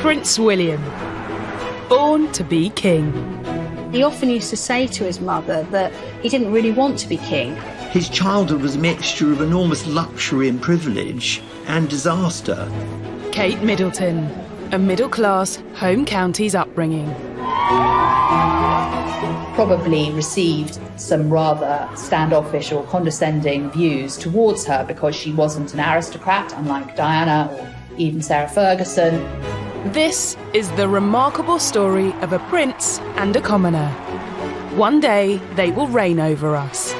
Prince William, born to be king. He often used to say to his mother that he didn't really want to be king. His childhood was a mixture of enormous luxury and privilege and disaster. Kate Middleton, a middle-class home counties upbringing. Probably received some rather standoffish or condescending views towards her because she wasn't an aristocrat, unlike Diana or even Sarah Ferguson. This is the remarkable story of a prince and a commoner. One day they will reign over us.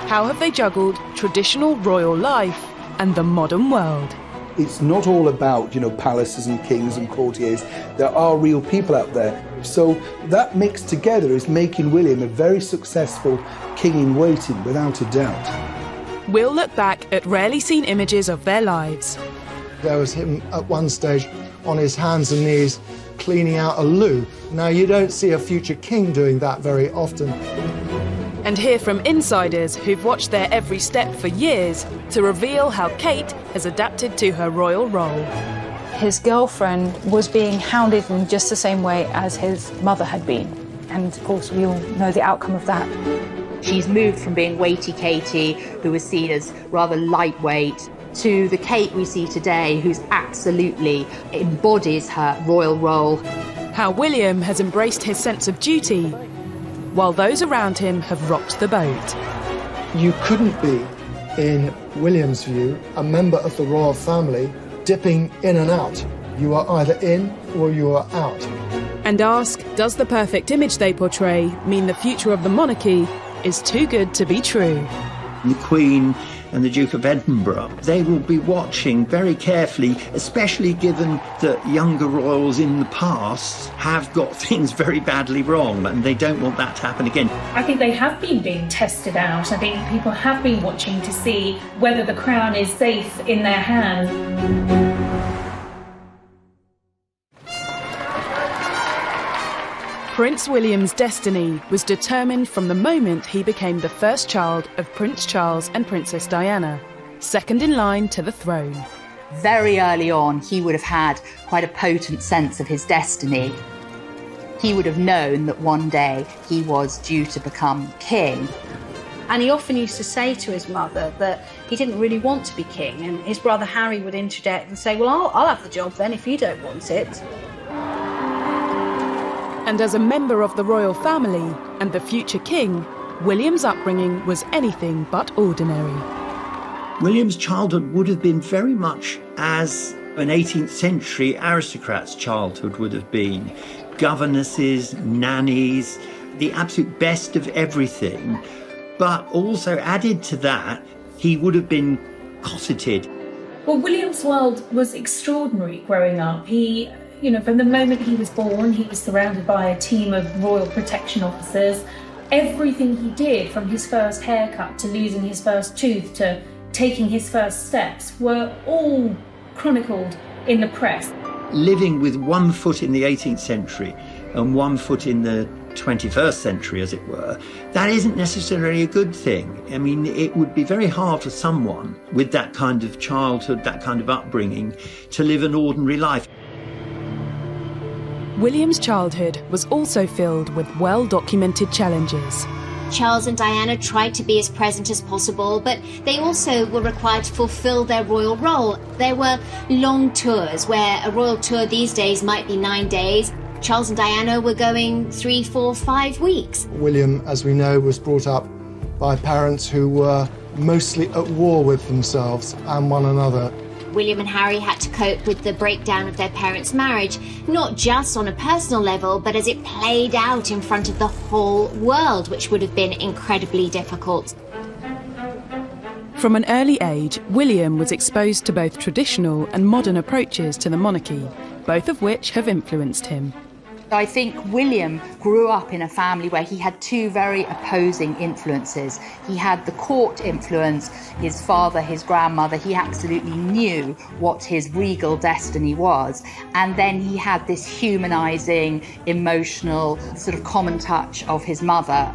How have they juggled traditional royal life and the modern world? It's not all about, palaces and kings and courtiers. There are real people out there. So that mixed together is making William a very successful king in waiting, without a doubt. We'll look back at rarely seen images of their lives. There was him at one stage on his hands and knees cleaning out a loo. Now, you don't see a future king doing that very often. And hear from insiders who've watched their every step for years to reveal how Kate has adapted to her royal role. His girlfriend was being hounded in just the same way as his mother had been. And of course, we all know the outcome of that. She's moved from being weighty Katie, who was seen as rather lightweight, to the Kate we see today, who's absolutely embodies her royal role. How William has embraced his sense of duty, while those around him have rocked the boat. You couldn't be, in William's view, a member of the royal family dipping in and out. You are either in or you are out. And ask, does the perfect image they portray mean the future of the monarchy is too good to be true? The Queen and the Duke of Edinburgh, they will be watching very carefully, especially given that younger royals in the past have got things very badly wrong, and they don't want that to happen again. I think they have been being tested out. I think people have been watching to see whether the crown is safe in their hands. Prince William's destiny was determined from the moment he became the first child of Prince Charles and Princess Diana, second in line to the throne. Very early on, he would have had quite a potent sense of his destiny. He would have known that one day he was due to become king. And he often used to say to his mother that he didn't really want to be king. And his brother Harry would interject and say, well, I'll have the job then if you don't want it. And as a member of the royal family and the future king, William's upbringing was anything but ordinary. William's childhood would have been very much as an 18th century aristocrat's childhood would have been. Governesses, nannies, the absolute best of everything. But also added to that, he would have been cosseted. Well, William's world was extraordinary growing up. From the moment he was born, he was surrounded by a team of royal protection officers. Everything he did, from his first haircut to losing his first tooth to taking his first steps, were all chronicled in the press. Living with one foot in the 18th century and one foot in the 21st century, as it were, that isn't necessarily a good thing. I mean, it would be very hard for someone with that kind of childhood, that kind of upbringing, to live an ordinary life. William's childhood was also filled with well-documented challenges. Charles and Diana tried to be as present as possible, but they also were required to fulfill their royal role. There were long tours, where a royal tour these days might be 9 days. Charles and Diana were going 3, 4, 5 weeks. William, as we know, was brought up by parents who were mostly at war with themselves and one another. William and Harry had to cope with the breakdown of their parents' marriage, not just on a personal level, but as it played out in front of the whole world, which would have been incredibly difficult. From an early age, William was exposed to both traditional and modern approaches to the monarchy, both of which have influenced him. I think William grew up in a family where he had two very opposing influences. He had the court influence, his father, his grandmother. He absolutely knew what his regal destiny was. And then he had this humanising, emotional, sort of common touch of his mother.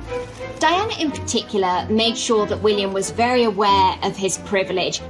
Diana in particular made sure that William was very aware of his privilege.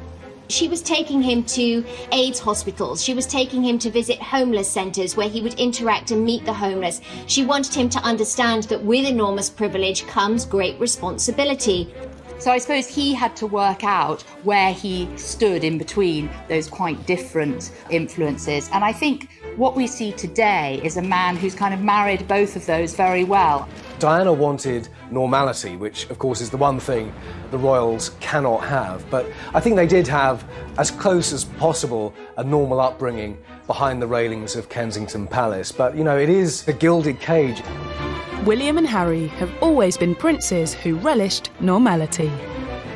She was taking him to AIDS hospitals. She was taking him to visit homeless centres where he would interact and meet the homeless. She wanted him to understand that with enormous privilege comes great responsibility. So I suppose he had to work out where he stood in between those quite different influences. And I think what we see today is a man who's kind of married both of those very well. Diana wanted normality, which of course is the one thing the royals cannot have. But I think they did have, as close as possible, a normal upbringing behind the railings of Kensington Palace. But, you know, it is the gilded cage. William and Harry have always been princes who relished normality.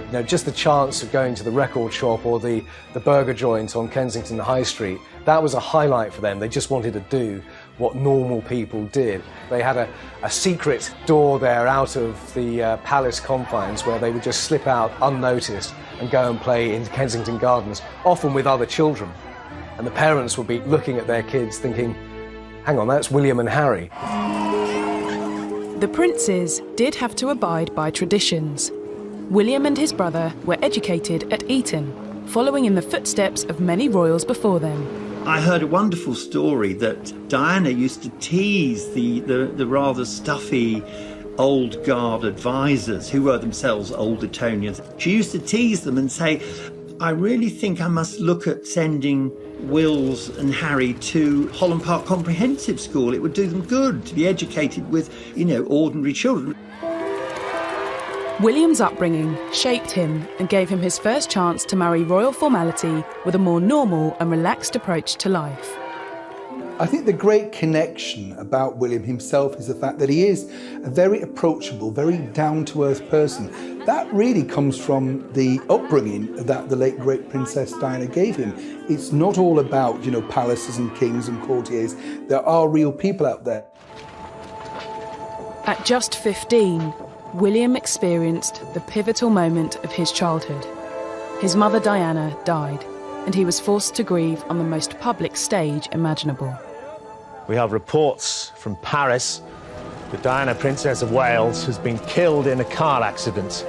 You know, just the chance of going to the record shop or the burger joint on Kensington High Street, that was a highlight for them. They just wanted to do what normal people did. They had a secret door there out of the palace confines where they would just slip out unnoticed and go and play in Kensington Gardens, often with other children. And the parents would be looking at their kids thinking, hang on, that's William and Harry. The princes did have to abide by traditions. William and his brother were educated at Eton, following in the footsteps of many royals before them. I heard a wonderful story that Diana used to tease the rather stuffy old guard advisors who were themselves old Etonians. She used to tease them and say, I really think I must look at sending Wills and Harry to Holland Park Comprehensive School. It would do them good to be educated with, you know, ordinary children. William's upbringing shaped him and gave him his first chance to marry royal formality with a more normal and relaxed approach to life. I think the great connection about William himself is the fact that he is a very approachable, very down-to-earth person. That really comes from the upbringing that the late great Princess Diana gave him. It's not all about, you know, palaces and kings and courtiers. There are real people out there. At just 15, William experienced the pivotal moment of his childhood. His mother Diana died, and he was forced to grieve on the most public stage imaginable. We have reports from Paris that Diana, Princess of Wales, has been killed in a car accident.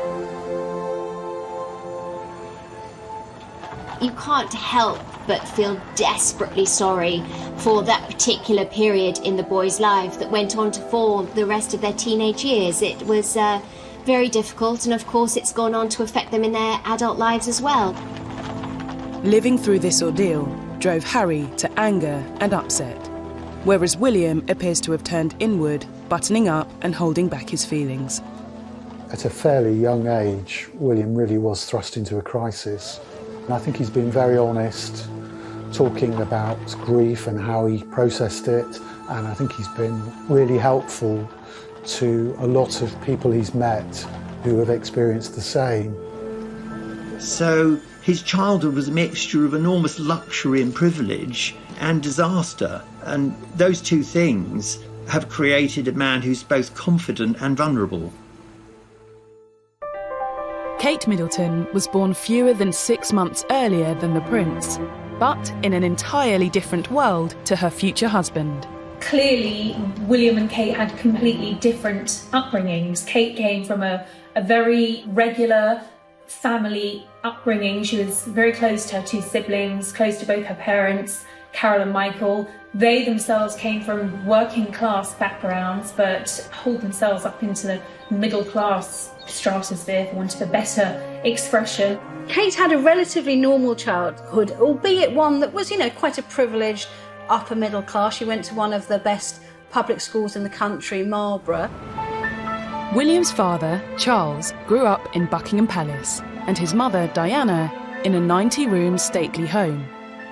You can't help but feel desperately sorry for that particular period in the boy's life that went on to form the rest of their teenage years. It was very difficult, and of course it's gone on to affect them in their adult lives as well. Living through this ordeal drove Harry to anger and upset, whereas William appears to have turned inward, buttoning up and holding back his feelings. At a fairly young age, William really was thrust into a crisis. And I think he's been very honest, talking about grief and how he processed it, and I think he's been really helpful to a lot of people he's met who have experienced the same. So his childhood was a mixture of enormous luxury and privilege and disaster, and those two things have created a man who's both confident and vulnerable. Kate Middleton was born fewer than 6 months earlier than the prince, but in an entirely different world to her future husband. Clearly, William and Kate had completely different upbringings. Kate came from a very regular family upbringing. She was very close to her two siblings, close to both her parents, Carol and Michael. They themselves came from working class backgrounds, but hold themselves up into the middle class stratosphere, for want of a better expression. Kate had a relatively normal childhood, albeit one that was, you know, quite a privileged upper middle class. She went to one of the best public schools in the country, Marlborough. William's father, Charles, grew up in Buckingham Palace, and his mother, Diana, in a 90-room stately home.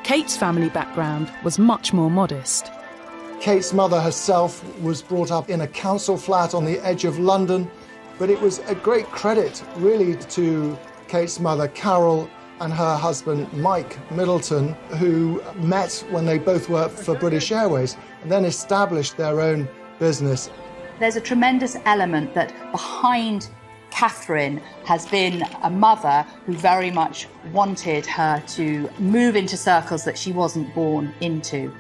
Kate's family background was much more modest. Kate's mother herself was brought up in a council flat on the edge of London, but it was a great credit, really, to Kate's mother, Carol, and her husband, Mike Middleton, who met when they both worked for British Airways and then established their own business. There's a tremendous element that behind Catherine has been a mother who very much wanted her to move into circles that she wasn't born into.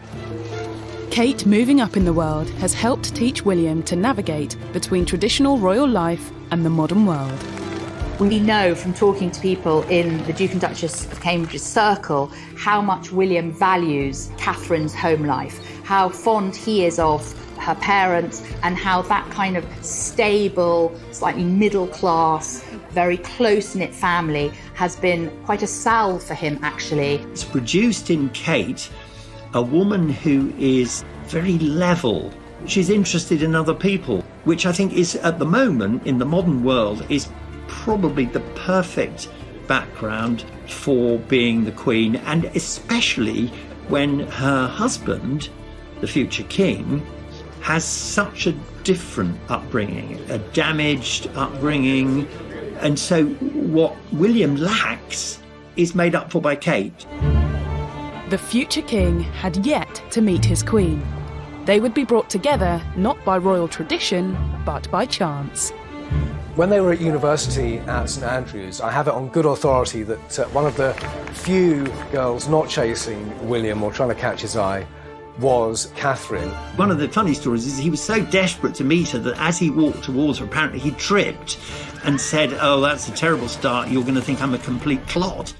Kate moving up in the world has helped teach William to navigate between traditional royal life and the modern world. We know from talking to people in the Duke and Duchess of Cambridge's circle how much William values Catherine's home life, how fond he is of her parents, and how that kind of stable, slightly middle class, very close-knit family has been quite a salve for him, actually. It's produced in Kate a woman who is very level. She's interested in other people, which I think is, at the moment, in the modern world, is probably the perfect background for being the Queen, and especially when her husband, the future king, has such a different upbringing, a damaged upbringing, and so what William lacks is made up for by Kate. The future king had yet to meet his queen. They would be brought together not by royal tradition, but by chance. When they were at university at St Andrews, I have it on good authority that one of the few girls not chasing William or trying to catch his eye was Catherine. One of the funny stories is he was so desperate to meet her that as he walked towards her, apparently he tripped and said, "Oh, that's a terrible start, you're going to think I'm a complete clot."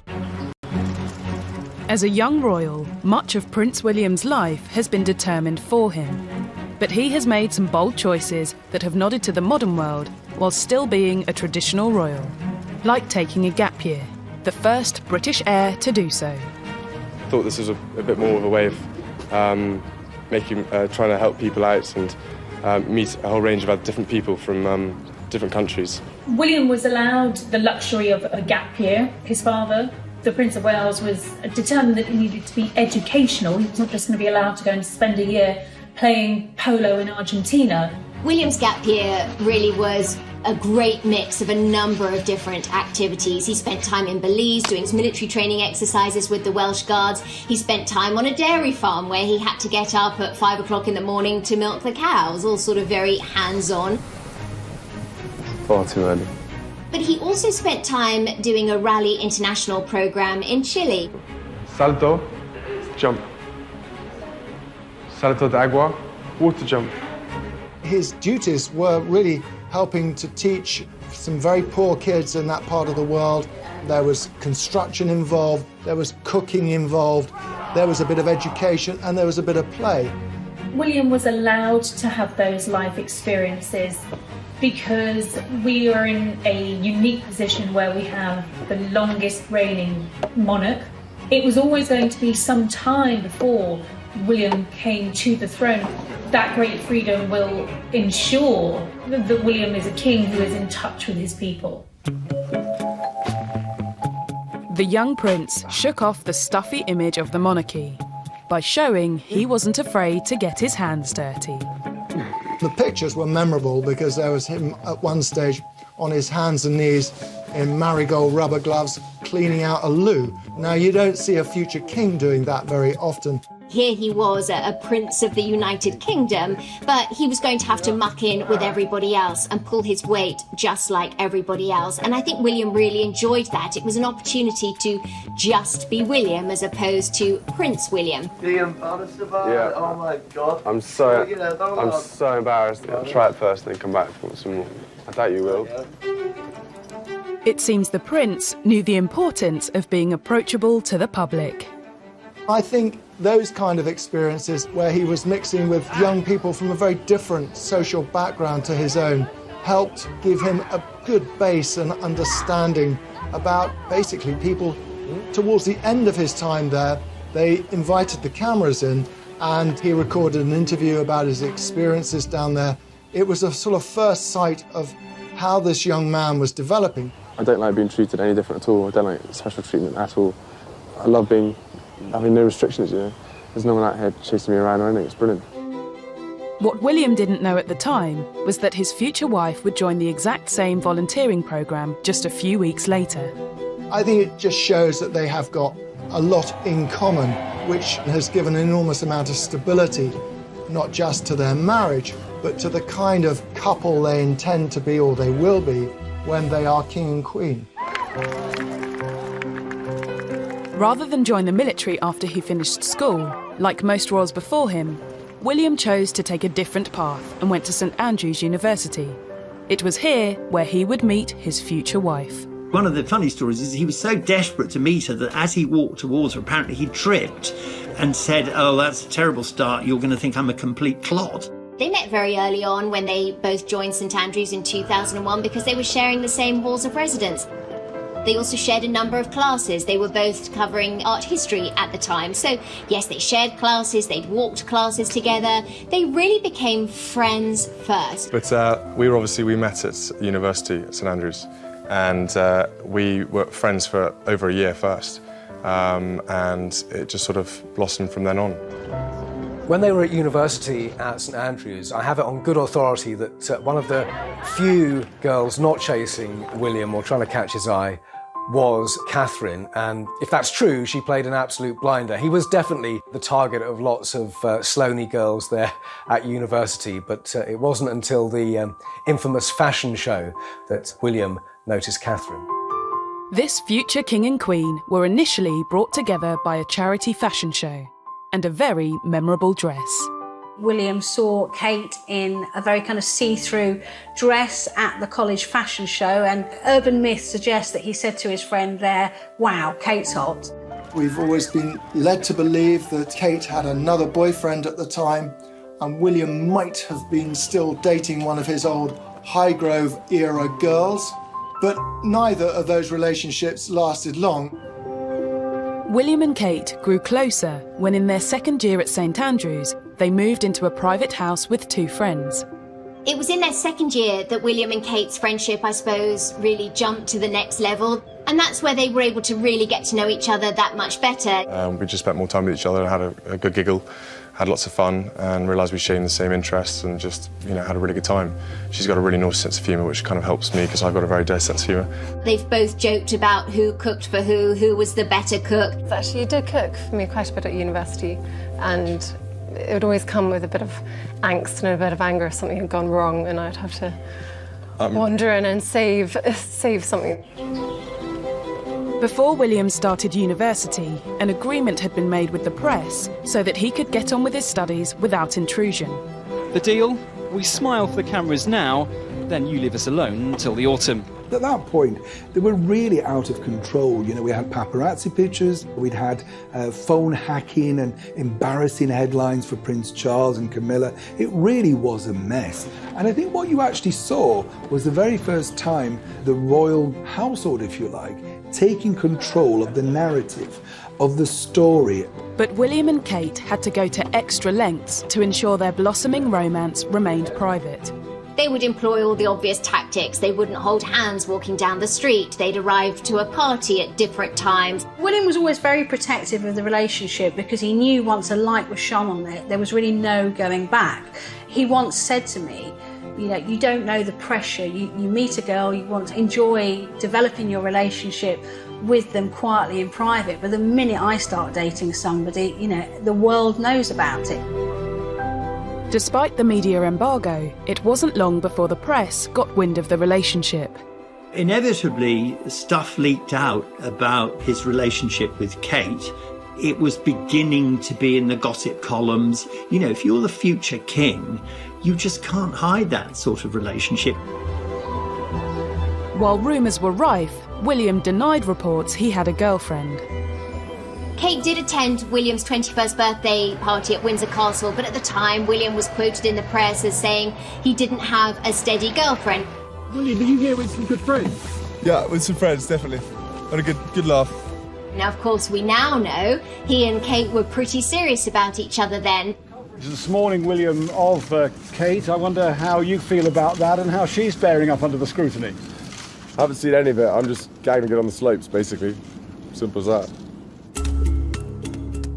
As a young royal, much of Prince William's life has been determined for him. But he has made some bold choices that have nodded to the modern world while still being a traditional royal, like taking a gap year, the first British heir to do so. I thought this was a bit more of a way of trying to help people out and meet a whole range of other different people from different countries. William was allowed the luxury of a gap year. His father, the Prince of Wales, was determined that he needed to be educational. He was not just going to be allowed to go and spend a year playing polo in Argentina. William's gap year really was a great mix of a number of different activities. He spent time in Belize doing his military training exercises with the Welsh Guards. He spent time on a dairy farm where he had to get up at 5 o'clock in the morning to milk the cows, all sort of very hands-on. Far too early. But he also spent time doing a Rally International program in Chile. Salto, jump. Salto de agua, water jump. His duties were really helping to teach some very poor kids in that part of the world. There was construction involved, there was cooking involved, there was a bit of education, and there was a bit of play. William was allowed to have those life experiences because we are in a unique position where we have the longest reigning monarch. It was always going to be some time before William came to the throne. That great freedom will ensure that William is a king who is in touch with his people. The young prince shook off the stuffy image of the monarchy by showing he wasn't afraid to get his hands dirty. The pictures were memorable because there was him at one stage on his hands and knees in marigold rubber gloves cleaning out a loo. Now, you don't see a future king doing that very often. Here he was, a prince of the United Kingdom, but he was going to have to muck in with everybody else and pull his weight just like everybody else. And I think William really enjoyed that. It was an opportunity to just be William as opposed to Prince William. Being honest about it, oh my God. I'm so embarrassed. I'll try it first and then come back for some more. I doubt you will. It seems the prince knew the importance of being approachable to the public. I think those kind of experiences where he was mixing with young people from a very different social background to his own helped give him a good base and understanding about basically people. Towards the end of his time there, they invited the cameras in and he recorded an interview about his experiences down there. It was a sort of first sight of how this young man was developing. I don't like being treated any different at all. I don't like special treatment at all. I love having no restrictions, you know. There's no one out here chasing me around or anything. It's brilliant. What William didn't know at the time was that his future wife would join the exact same volunteering programme just a few weeks later. I think it just shows that they have got a lot in common, which has given an enormous amount of stability, not just to their marriage, but to the kind of couple they intend to be or they will be when they are king and queen. Rather than join the military after he finished school, like most royals before him, William chose to take a different path and went to St Andrews University. It was here where he would meet his future wife. One of the funny stories is he was so desperate to meet her that as he walked towards her, apparently he tripped and said, "Oh, that's a terrible start. You're going to think I'm a complete clod." They met very early on when they both joined St Andrews in 2001 because they were sharing the same halls of residence. They also shared a number of classes. They were both covering art history at the time. So, yes, they shared classes, they'd walked classes together. They really became friends first. But we met at university at St Andrews, and we were friends for over a year first. And it just sort of blossomed from then on. When they were at university at St Andrews, I have it on good authority that one of the few girls not chasing William or trying to catch his eye was Catherine, and if that's true, she played an absolute blinder. He was definitely the target of lots of Sloaney girls there at university, but it wasn't until the infamous fashion show that William noticed Catherine. This future king and queen were initially brought together by a charity fashion show and a very memorable dress. William saw Kate in a very kind of see-through dress at the college fashion show, and urban myth suggests that he said to his friend there, "Wow, Kate's hot." We've always been led to believe that Kate had another boyfriend at the time, and William might have been still dating one of his old Highgrove era girls, but neither of those relationships lasted long. William and Kate grew closer when in their second year at St Andrews, they moved into a private house with two friends. It was in their second year that William and Kate's friendship, I suppose, really jumped to the next level. And that's where they were able to really get to know each other that much better. We just spent more time with each other and had a good giggle, had lots of fun, and realised we shared the same interests and just, had a really good time. She's got a really nice sense of humour, which kind of helps me because I've got a very dirty sense of humour. They've both joked about who cooked for who was the better cook. Actually, he did cook for me quite a bit at university, and it would always come with a bit of angst and a bit of anger if something had gone wrong, and I'd have to wander in and save something. Before William started university, an agreement had been made with the press so that he could get on with his studies without intrusion. The deal? We smile for the cameras now, then you leave us alone until the autumn. At that point, they were really out of control. We had paparazzi pictures, we'd had phone hacking and embarrassing headlines for Prince Charles and Camilla. It really was a mess. And I think what you actually saw was the very first time the royal household, if you like, taking control of the narrative, of the story. But William and Kate had to go to extra lengths to ensure their blossoming romance remained private. They would employ all the obvious tactics. They wouldn't hold hands walking down the street. They'd arrive to a party at different times. William was always very protective of the relationship because he knew once a light was shone on it, there was really no going back. He once said to me, you don't know the pressure. You meet a girl, you want to enjoy developing your relationship with them quietly in private, but the minute I start dating somebody, the world knows about it. Despite the media embargo, it wasn't long before the press got wind of the relationship. Inevitably, stuff leaked out about his relationship with Kate. It was beginning to be in the gossip columns. If you're the future king, you just can't hide that sort of relationship. While rumours were rife, William denied reports he had a girlfriend. Kate did attend William's 21st birthday party at Windsor Castle, but at the time, William was quoted in the press as saying he didn't have a steady girlfriend. William, did you get with some good friends? Yeah, with some friends, definitely. Had a good laugh. Now, of course, we now know he and Kate were pretty serious about each other then. This morning, William, of Kate. I wonder how you feel about that and how she's bearing up under the scrutiny. I haven't seen any of it. I'm just gagging it on the slopes, basically. Simple as that.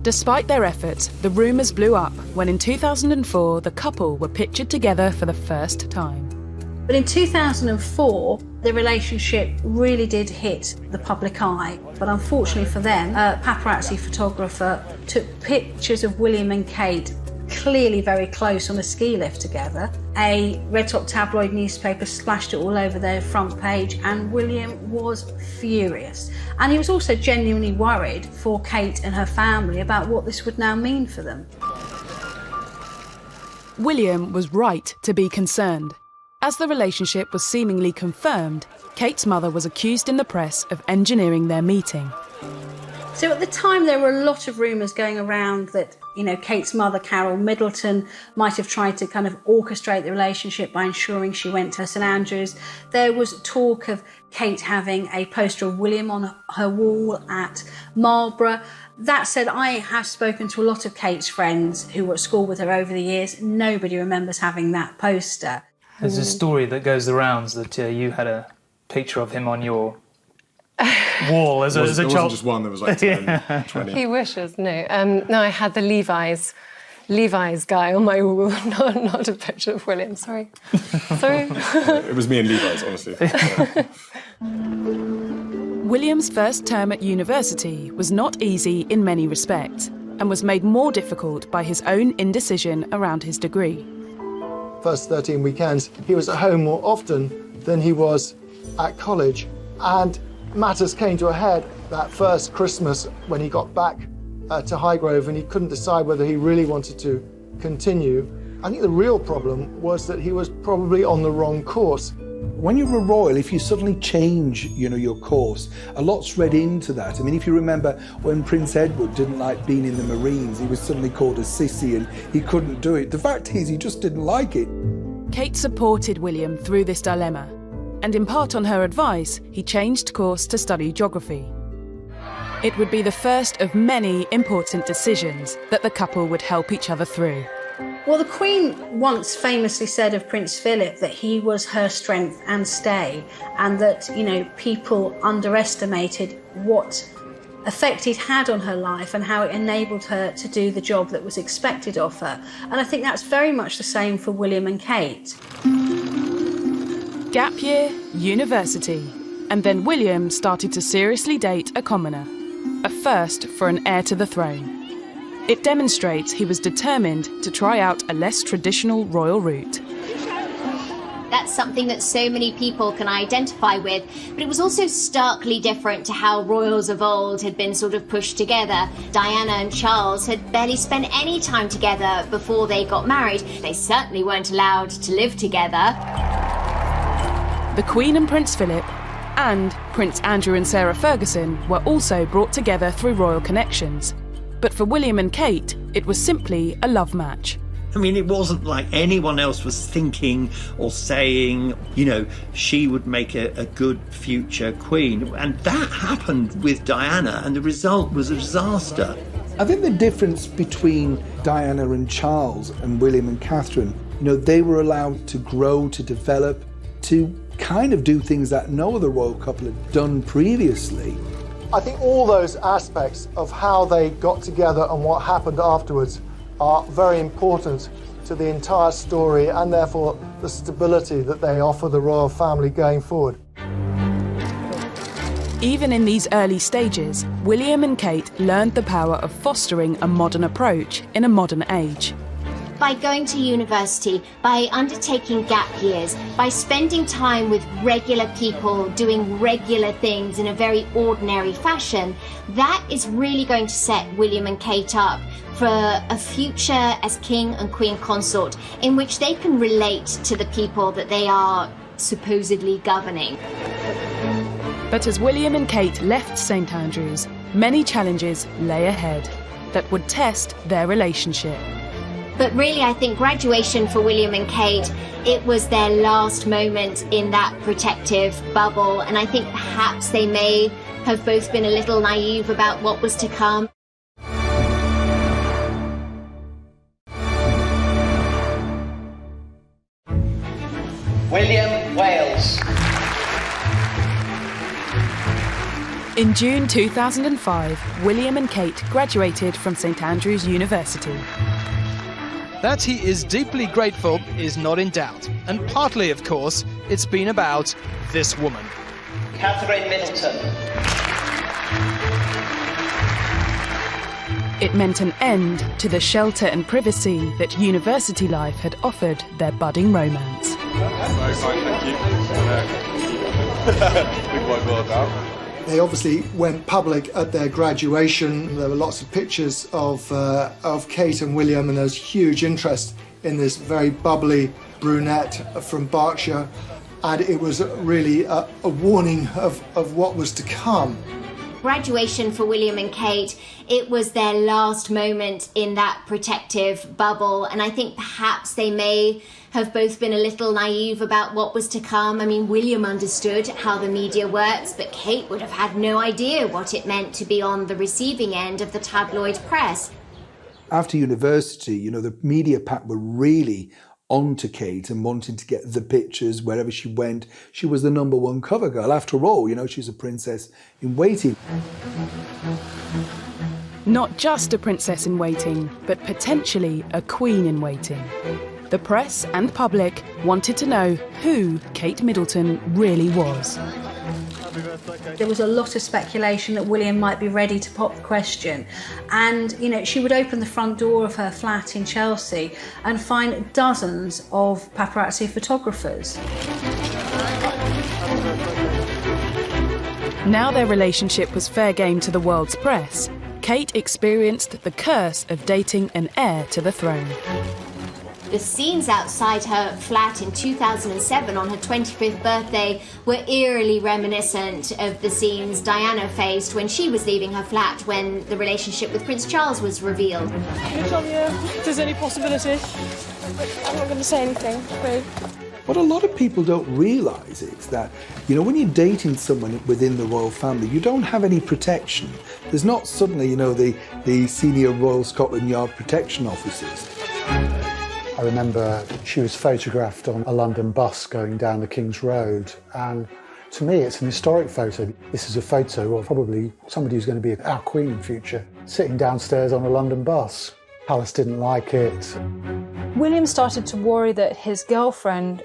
Despite their efforts, the rumours blew up when in 2004 the couple were pictured together for the first time. But in 2004, the relationship really did hit the public eye. But unfortunately for them, a paparazzi photographer took pictures of William and Kate clearly very close on a ski lift together. A red top tabloid newspaper splashed it all over their front page, and William was furious. And he was also genuinely worried for Kate and her family about what this would now mean for them. William was right to be concerned. As the relationship was seemingly confirmed, Kate's mother was accused in the press of engineering their meeting. So at the time, there were a lot of rumours going around that, Kate's mother, Carol Middleton, might have tried to kind of orchestrate the relationship by ensuring she went to St Andrews. There was talk of Kate having a poster of William on her wall at Marlborough. That said, I have spoken to a lot of Kate's friends who were at school with her over the years. Nobody remembers having that poster. There's a story that goes the rounds that you had a picture of him on your wall as a child. There wasn't just one, there was like 10, 20. He wishes, no. No, I had the Levi's guy on my wall, not a picture of William, sorry. Sorry. It was me and Levi's, honestly. William's first term at university was not easy in many respects and was made more difficult by his own indecision around his degree. First 13 weekends, he was at home more often than he was at college, and matters came to a head that first Christmas when he got back to Highgrove and he couldn't decide whether he really wanted to continue. I think the real problem was that he was probably on the wrong course. When you're a royal, if you suddenly change, your course, a lot's read into that. I mean, if you remember when Prince Edward didn't like being in the Marines, he was suddenly called a sissy and he couldn't do it. The fact is, he just didn't like it. Kate supported William through this dilemma, and in part on her advice, he changed course to study geography. It would be the first of many important decisions that the couple would help each other through. Well, the Queen once famously said of Prince Philip that he was her strength and stay, and that, people underestimated what effect he'd had on her life and how it enabled her to do the job that was expected of her. And I think that's very much the same for William and Kate. Gap year, university, and then William started to seriously date a commoner, a first for an heir to the throne. It demonstrates he was determined to try out a less traditional royal route. That's something that so many people can identify with, but it was also starkly different to how royals of old had been sort of pushed together. Diana and Charles had barely spent any time together before they got married. They certainly weren't allowed to live together. The Queen and Prince Philip, and Prince Andrew and Sarah Ferguson were also brought together through royal connections. But for William and Kate, it was simply a love match. I mean, it wasn't like anyone else was thinking or saying, she would make a good future queen. And that happened with Diana, and the result was a disaster. I think the difference between Diana and Charles and William and Catherine, they were allowed to grow, to develop, to kind of do things that no other royal couple had done previously. I think all those aspects of how they got together and what happened afterwards are very important to the entire story and therefore the stability that they offer the royal family going forward. Even in these early stages, William and Kate learned the power of fostering a modern approach in a modern age. By going to university, by undertaking gap years, by spending time with regular people, doing regular things in a very ordinary fashion, that is really going to set William and Kate up for a future as king and queen consort in which they can relate to the people that they are supposedly governing. But as William and Kate left St Andrews, many challenges lay ahead that would test their relationship. But really, I think graduation for William and Kate, it was their last moment in that protective bubble, and I think perhaps they may have both been a little naive about what was to come. William Wales. In June 2005, William and Kate graduated from St Andrews University. That he is deeply grateful is not in doubt, and partly, of course, it's been about this woman. Catherine Middleton. It meant an end to the shelter and privacy that university life had offered their budding romance. They obviously went public at their graduation. There were lots of pictures of Kate and William, and there was huge interest in this very bubbly brunette from Berkshire, and it was really a warning of what was to come. Graduation for William and Kate, it was their last moment in that protective bubble, and I think perhaps they may have both been a little naive about what was to come. I mean, William understood how the media works, but Kate would have had no idea what it meant to be on the receiving end of the tabloid press. After university, you know, the media pack were really on to Kate and wanting to get the pictures wherever she went. She was the #1 cover girl. After all, you know, she's a princess in waiting. Not just a princess in waiting, but potentially a queen in waiting. The press and public wanted to know who Kate Middleton really was. There was a lot of speculation that William might be ready to pop the question. And, you know, she would open the front door of her flat in Chelsea and find dozens of paparazzi photographers. Now their relationship was fair game to the world's press, Kate experienced the curse of dating an heir to the throne. The scenes outside her flat in 2007 on her 25th birthday were eerily reminiscent of the scenes Diana faced when she was leaving her flat when the relationship with Prince Charles was revealed. Can you tell me if there's any possibility? I'm not going to say anything, babe. What a lot of people don't realise is that, you know, when you're dating someone within the royal family, you don't have any protection. There's not suddenly, you know, the senior Royal Scotland Yard protection officers. I remember she was photographed on a London bus going down the King's Road, and to me it's an historic photo. This is a photo of probably somebody who's going to be our queen in future, sitting downstairs on a London bus. Palace didn't like it. William started to worry that his girlfriend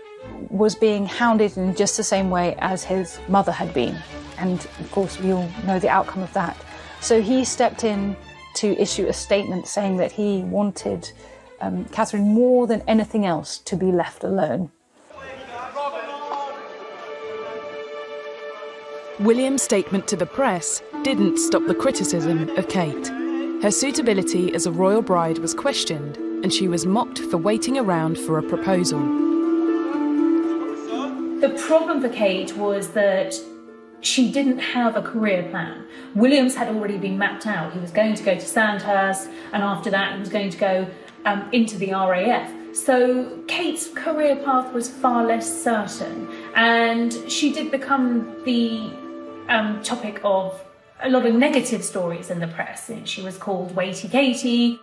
was being hounded in just the same way as his mother had been. And of course we all know the outcome of that. So he stepped in to issue a statement saying that he wanted Catherine more than anything else to be left alone. William's statement to the press didn't stop the criticism of Kate. Her suitability as a royal bride was questioned, and she was mocked for waiting around for a proposal. The problem for Kate was that she didn't have a career plan. William's had already been mapped out. He was going to go to Sandhurst, and after that he was going to go into the RAF. So Kate's career path was far less certain, and she did become the topic of a lot of negative stories in the press. And she was called Waity Katie.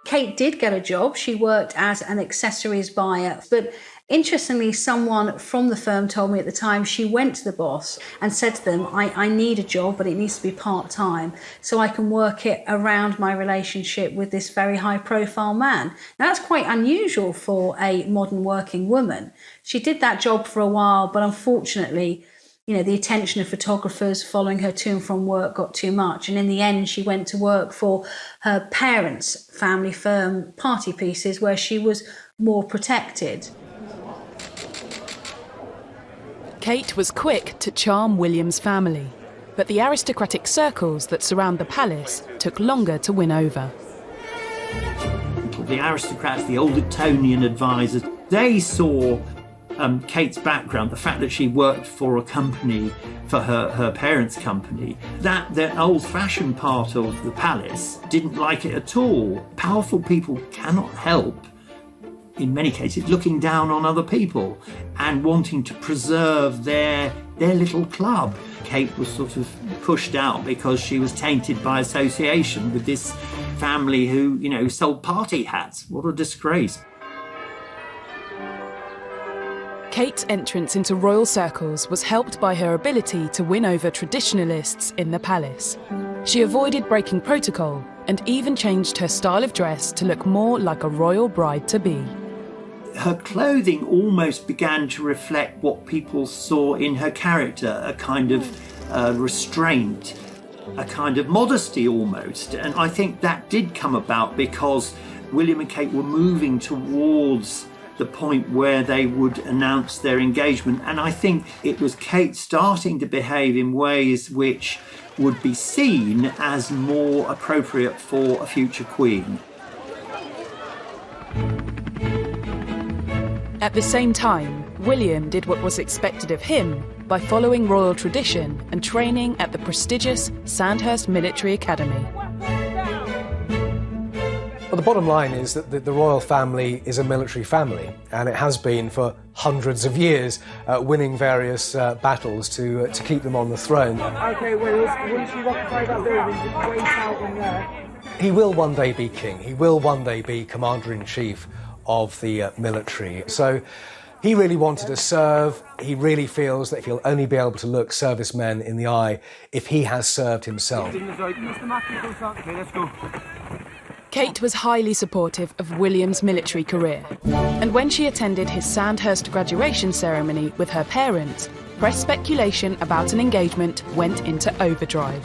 Kate did get a job. She worked as an accessories buyer, but interestingly, someone from the firm told me at the time she went to the boss and said to them, I need a job, but it needs to be part-time so I can work it around my relationship with this very high-profile man. Now, that's quite unusual for a modern working woman. She did that job for a while, but unfortunately, you know, the attention of photographers following her to and from work got too much. And in the end, she went to work for her parents' family firm, Party Pieces, where she was more protected. Kate was quick to charm William's family, but the aristocratic circles that surround the palace took longer to win over. The aristocrats, the old Etonian advisors, they saw Kate's background, the fact that she worked for a company, for her parents' company, that the old-fashioned part of the palace didn't like it at all. Powerful people cannot help, in many cases, looking down on other people and wanting to preserve their little club. Kate was sort of pushed out because she was tainted by association with this family who, you know, sold party hats. What a disgrace. Kate's entrance into royal circles was helped by her ability to win over traditionalists in the palace. She avoided breaking protocol and even changed her style of dress to look more like a royal bride-to-be. Her clothing almost began to reflect what people saw in her character, a kind of restraint, a kind of modesty almost. And I think that did come about because William and Kate were moving towards the point where they would announce their engagement. And I think it was Kate starting to behave in ways which would be seen as more appropriate for a future queen. At the same time, William did what was expected of him by following royal tradition and training at the prestigious Sandhurst Military Academy. Well, the bottom line is that the royal family is a military family, and it has been for hundreds of years, winning various battles to keep them on the throne. OK, Wills, once you occupy that building, just wait out in there. He will one day be king. He will one day be Commander-in-Chief of the military. So he really wanted to serve. He really feels that he'll only be able to look servicemen in the eye if he has served himself. Kate was highly supportive of William's military career, and when she attended his Sandhurst graduation ceremony with her parents, press speculation about an engagement went into overdrive.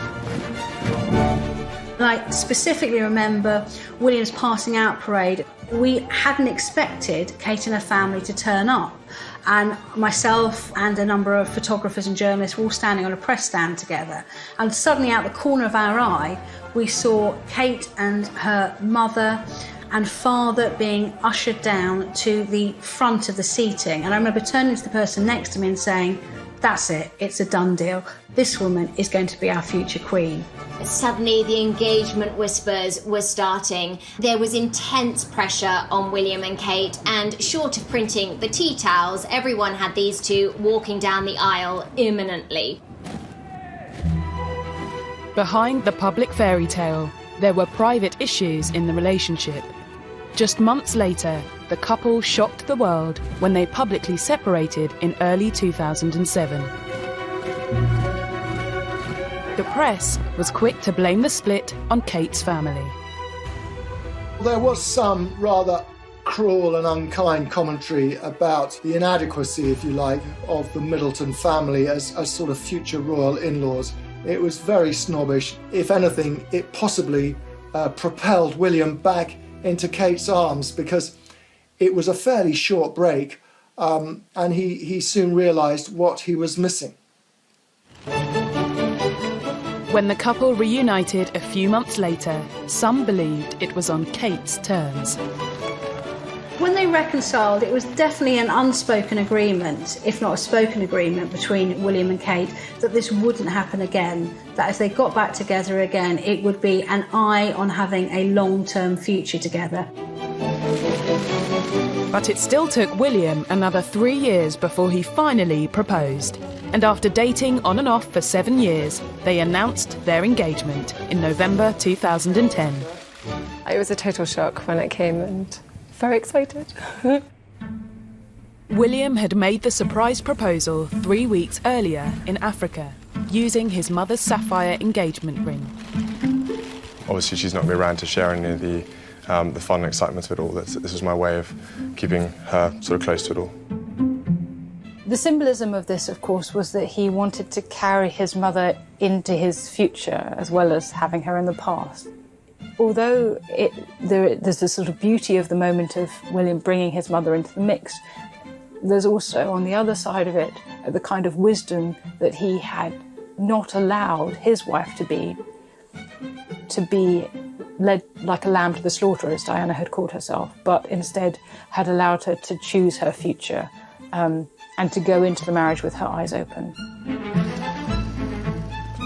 I specifically remember William's passing out parade. We hadn't expected Kate and her family to turn up, and myself and a number of photographers and journalists were all standing on a press stand together, and suddenly out the corner of our eye we saw Kate and her mother and father being ushered down to the front of the seating, and I remember turning to the person next to me and saying, "That's it, it's a done deal. This woman is going to be our future queen." Suddenly the engagement whispers were starting. There was intense pressure on William and Kate, and short of printing the tea towels, everyone had these two walking down the aisle imminently. Behind the public fairy tale, there were private issues in the relationship. Just months later, the couple shocked the world when they publicly separated in early 2007. The press was quick to blame the split on Kate's family. There was some rather cruel and unkind commentary about the inadequacy, if you like, of the Middleton family as sort of future royal in-laws. It was very snobbish. If anything, it possibly propelled William back into Kate's arms, because it was a fairly short break, and he soon realised what he was missing. When the couple reunited a few months later, some believed it was on Kate's terms. When they reconciled, it was definitely an unspoken agreement, if not a spoken agreement, between William and Kate that this wouldn't happen again, that if they got back together again, it would be an eye on having a long-term future together. But it still took William another 3 years before he finally proposed. And after dating on and off for 7 years, they announced their engagement in November 2010. It was a total shock when it came, and very excited. William had made the surprise proposal 3 weeks earlier in Africa, using his mother's sapphire engagement ring. Obviously, she's not going to be around to share any of the fun and excitement of it all. This was my way of keeping her sort of close to it all. The symbolism of this, of course, was that he wanted to carry his mother into his future as well as having her in the past. Although there's this sort of beauty of the moment of William bringing his mother into the mix, there's also, on the other side of it, the kind of wisdom that he had not allowed his wife to be led like a lamb to the slaughter, as Diana had called herself, but instead had allowed her to choose her future and to go into the marriage with her eyes open.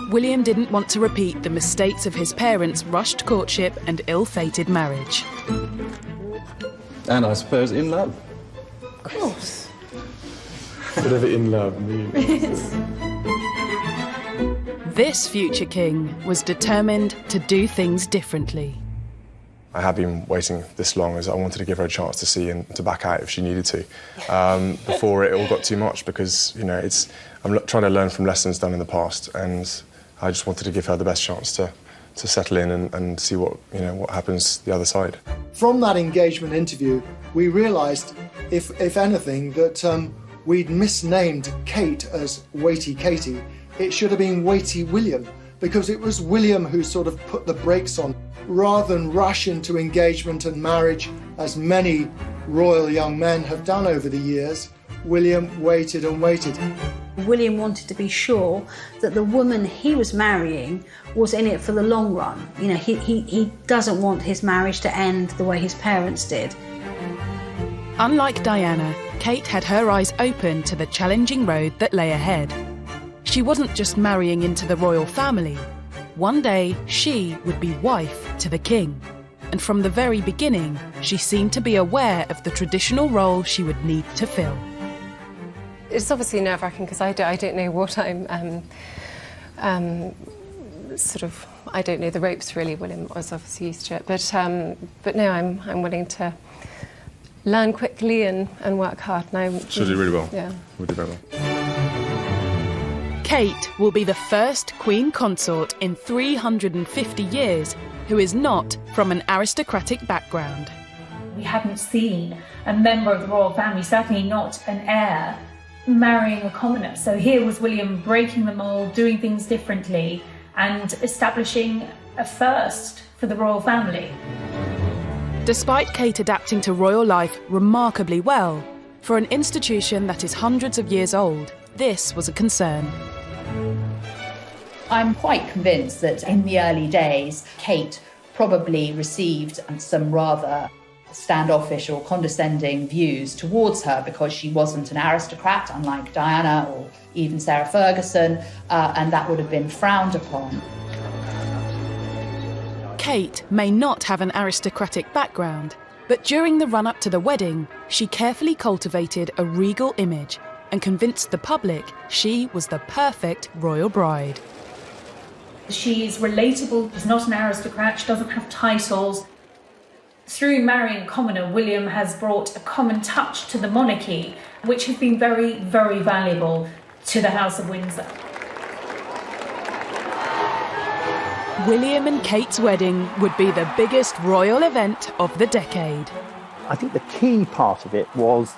William didn't want to repeat the mistakes of his parents' rushed courtship and ill-fated marriage. And I suppose in love. Of course. Whatever in love means. This future king was determined to do things differently. I have been waiting this long as I wanted to give her a chance to see and to back out if she needed to, before it all got too much, because, you know, I'm trying to learn from lessons done in the past, and I just wanted to give her the best chance to settle in and see what happens the other side. From that engagement interview, we realised, if anything, that we'd misnamed Kate as Weighty Katie. It should have been Weighty William, because it was William who sort of put the brakes on. Rather than rush into engagement and marriage, as many royal young men have done over the years, William waited and waited. William wanted to be sure that the woman he was marrying was in it for the long run. You know, he doesn't want his marriage to end the way his parents did. Unlike Diana, Kate had her eyes open to the challenging road that lay ahead. She wasn't just marrying into the royal family. One day, she would be wife to the king. And from the very beginning, she seemed to be aware of the traditional role she would need to fill. It's obviously nerve-wracking because I don't know what I'm I don't know the ropes really. William was obviously used to it, but no, I'm willing to learn quickly and work hard. And She'll do really well. Yeah, we'll do very well. Kate will be the first Queen Consort in 350 years who is not from an aristocratic background. We hadn't seen a member of the royal family, certainly not an heir, marrying a commoner. So here was William breaking the mould, doing things differently, and establishing a first for the royal family. Despite Kate adapting to royal life remarkably well, for an institution that is hundreds of years old, this was a concern. I'm quite convinced that in the early days, Kate probably received some rather standoffish or condescending views towards her because she wasn't an aristocrat, unlike Diana or even Sarah Ferguson, and that would have been frowned upon. Kate may not have an aristocratic background, but during the run-up to the wedding, she carefully cultivated a regal image and convinced the public she was the perfect royal bride. She's relatable, she's not an aristocrat, she doesn't have titles. Through marrying a commoner, William has brought a common touch to the monarchy, which has been very, very valuable to the House of Windsor. William and Kate's wedding would be the biggest royal event of the decade. I think the key part of it was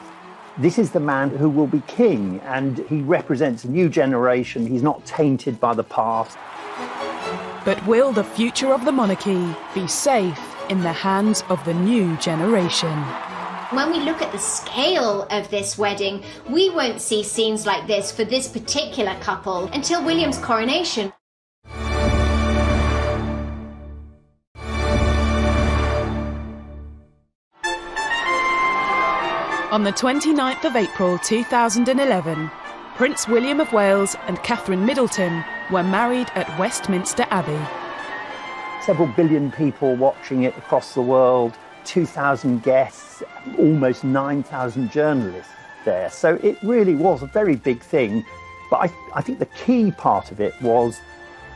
this is the man who will be king, and he represents a new generation. He's not tainted by the past. But will the future of the monarchy be safe in the hands of the new generation? When we look at the scale of this wedding, we won't see scenes like this for this particular couple until William's coronation. On the 29th of April 2011, Prince William of Wales and Catherine Middleton were married at Westminster Abbey. Several billion people watching it across the world, 2,000 guests, almost 9,000 journalists there. So it really was a very big thing. But I think the key part of it was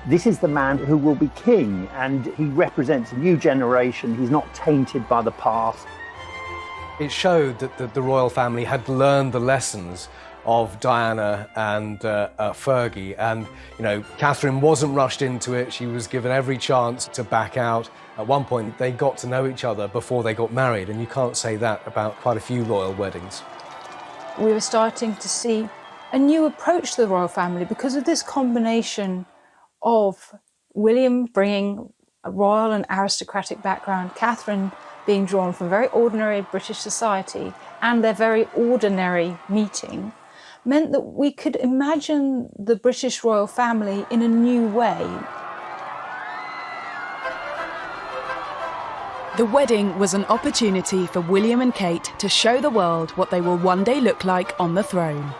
this is the man who will be king, and he represents a new generation. He's not tainted by the past. It showed that the royal family had learned the lessons of Diana and Fergie, and Catherine wasn't rushed into it. She was given every chance to back out. At one point they got to know each other before they got married, and you can't say that about quite a few royal weddings. We were starting to see a new approach to the royal family because of this combination of William bringing a royal and aristocratic background, Catherine being drawn from very ordinary British society, and their very ordinary meeting, meant that we could imagine the British royal family in a new way. The wedding was an opportunity for William and Kate to show the world what they will one day look like on the throne.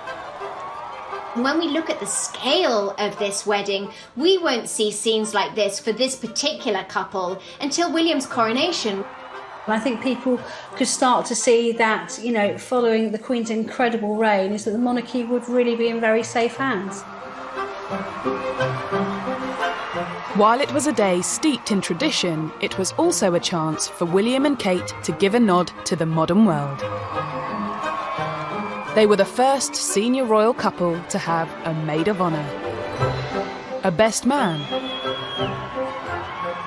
When we look at the scale of this wedding, we won't see scenes like this for this particular couple until William's coronation. I think people could start to see that, following the Queen's incredible reign, is that the monarchy would really be in very safe hands. While it was a day steeped in tradition, it was also a chance for William and Kate to give a nod to the modern world. They were the first senior royal couple to have a maid of honour, a best man,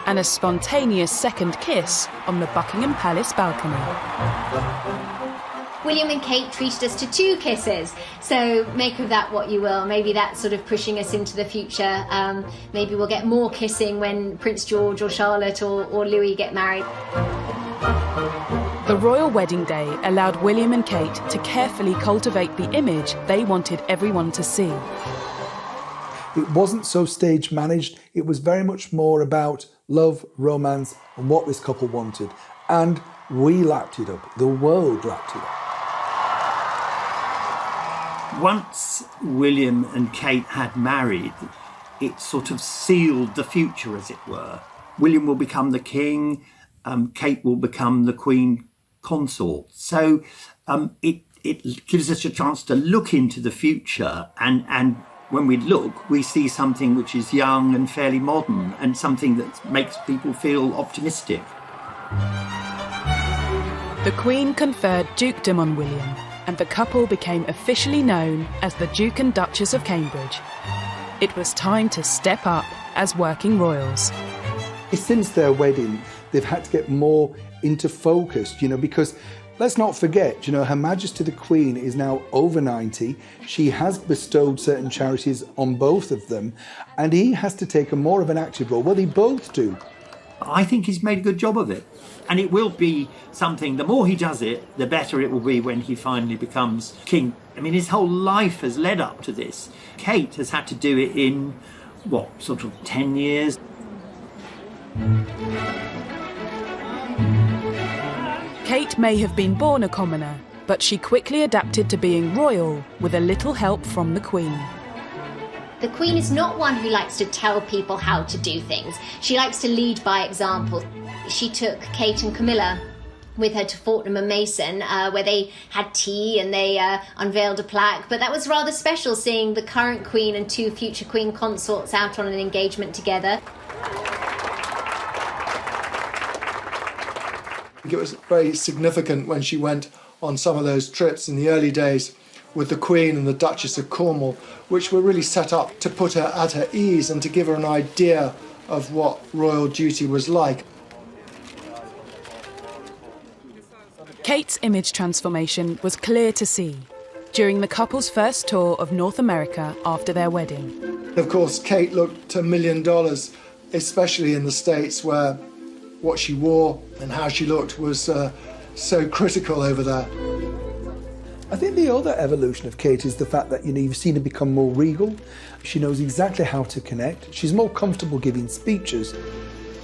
and a spontaneous second kiss on the Buckingham Palace balcony. William and Kate treated us to 2 kisses, so make of that what you will. Maybe that's sort of pushing us into the future. Maybe we'll get more kissing when Prince George or Charlotte or Louis get married. The royal wedding day allowed William and Kate to carefully cultivate the image they wanted everyone to see. It wasn't so stage managed. It was very much more about love, romance, and what this couple wanted. And we lapped it up. The world lapped it up. Once William and Kate had married, it sort of sealed the future, as it were. William will become the king, Kate will become the queen consort. So it gives us a chance to look into the future, and when we look, we see something which is young and fairly modern, and something that makes people feel optimistic. The Queen conferred dukedom on William, and the couple became officially known as the Duke and Duchess of Cambridge. It was time to step up as working royals. Since their wedding, they've had to get more into focus, because let's not forget, Her Majesty the Queen is now over 90. She has bestowed certain charities on both of them, and he has to take a more of an active role. Well, they both do. I think he's made a good job of it. And it will be something, the more he does it, the better it will be when he finally becomes king. I mean, his whole life has led up to this. Kate has had to do it in, sort of 10 years. Kate may have been born a commoner, but she quickly adapted to being royal with a little help from the Queen. The Queen is not one who likes to tell people how to do things. She likes to lead by example. She took Kate and Camilla with her to Fortnum&Mason, where they had tea and they unveiled a plaque. But that was rather special, seeing the current Queen and 2 future Queen consorts out on an engagement together. I think it was very significant when she went on some of those trips in the early days with the Queen and the Duchess of Cornwall, which were really set up to put her at her ease and to give her an idea of what royal duty was like. Kate's image transformation was clear to see during the couple's first tour of North America after their wedding. Of course, Kate looked $1 million, especially in the States, where what she wore and how she looked was so critical over there. I think the other evolution of Kate is the fact that, you've seen her become more regal. She knows exactly how to connect. She's more comfortable giving speeches.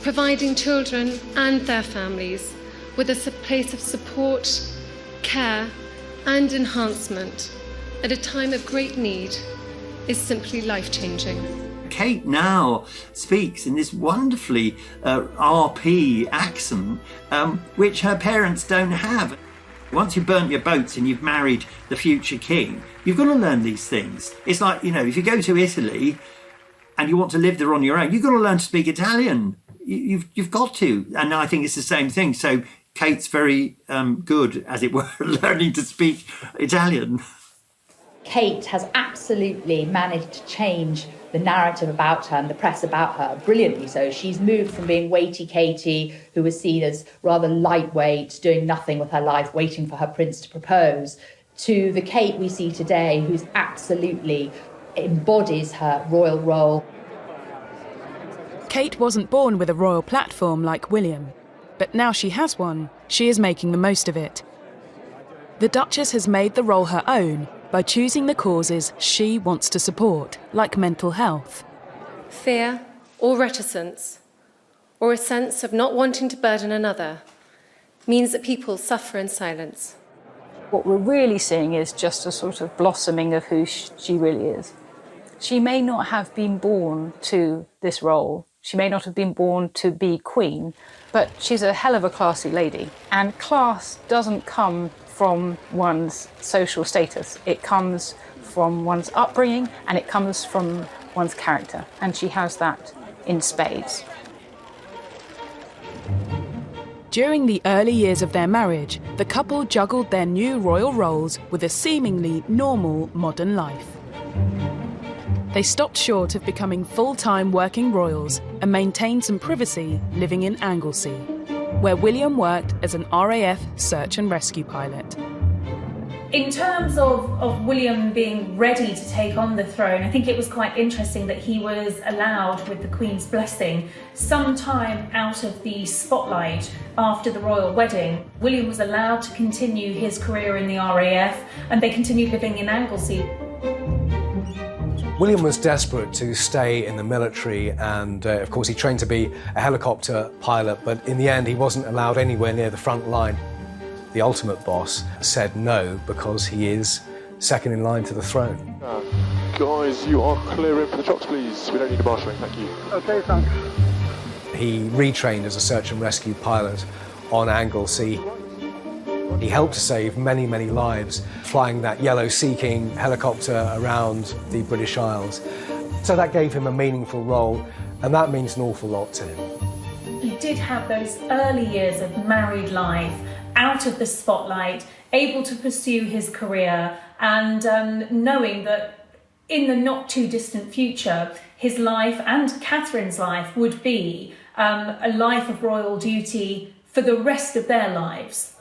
Providing children and their families with a place of support, care and enhancement at a time of great need is simply life-changing. Kate now speaks in this wonderfully RP accent, which her parents don't have. Once you've burnt your boats and you've married the future king, you've got to learn these things. It's like, if you go to Italy and you want to live there on your own, you've got to learn to speak Italian. You've got to. And I think it's the same thing. So Kate's very good, as it were, learning to speak Italian. Kate has absolutely managed to change the narrative about her and the press about her, brilliantly so. She's moved from being weighty Katie, who was seen as rather lightweight, doing nothing with her life, waiting for her prince to propose, to the Kate we see today, who's absolutely embodies her royal role. Kate wasn't born with a royal platform like William, but now she has one, she is making the most of it. The Duchess has made the role her own by choosing the causes she wants to support, like mental health. Fear or reticence, or a sense of not wanting to burden another, means that people suffer in silence. What we're really seeing is just a sort of blossoming of who she really is. She may not have been born to this role. She may not have been born to be queen, but she's a hell of a classy lady. And class doesn't come from one's social status. It comes from one's upbringing and it comes from one's character. And she has that in spades. During the early years of their marriage, the couple juggled their new royal roles with a seemingly normal modern life. They stopped short of becoming full-time working royals and maintained some privacy living in Anglesey, where William worked as an RAF search and rescue pilot. In terms of William being ready to take on the throne, I think it was quite interesting that he was allowed, with the Queen's blessing, some time out of the spotlight after the royal wedding. William was allowed to continue his career in the RAF, and they continued living in Anglesey. William was desperate to stay in the military, and of course he trained to be a helicopter pilot, but in the end he wasn't allowed anywhere near the front line. The ultimate boss said no because he is second in line to the throne. Guys, you are clearing for the chocks, please. We don't need a marshalling, thank you. Okay, thanks. He retrained as a search and rescue pilot on Anglesey. He helped to save many, many lives flying that yellow Sea King helicopter around the British Isles. So that gave him a meaningful role, and that means an awful lot to him. He did have those early years of married life, out of the spotlight, able to pursue his career, and knowing that in the not too distant future, his life and Catherine's life would be a life of royal duty for the rest of their lives.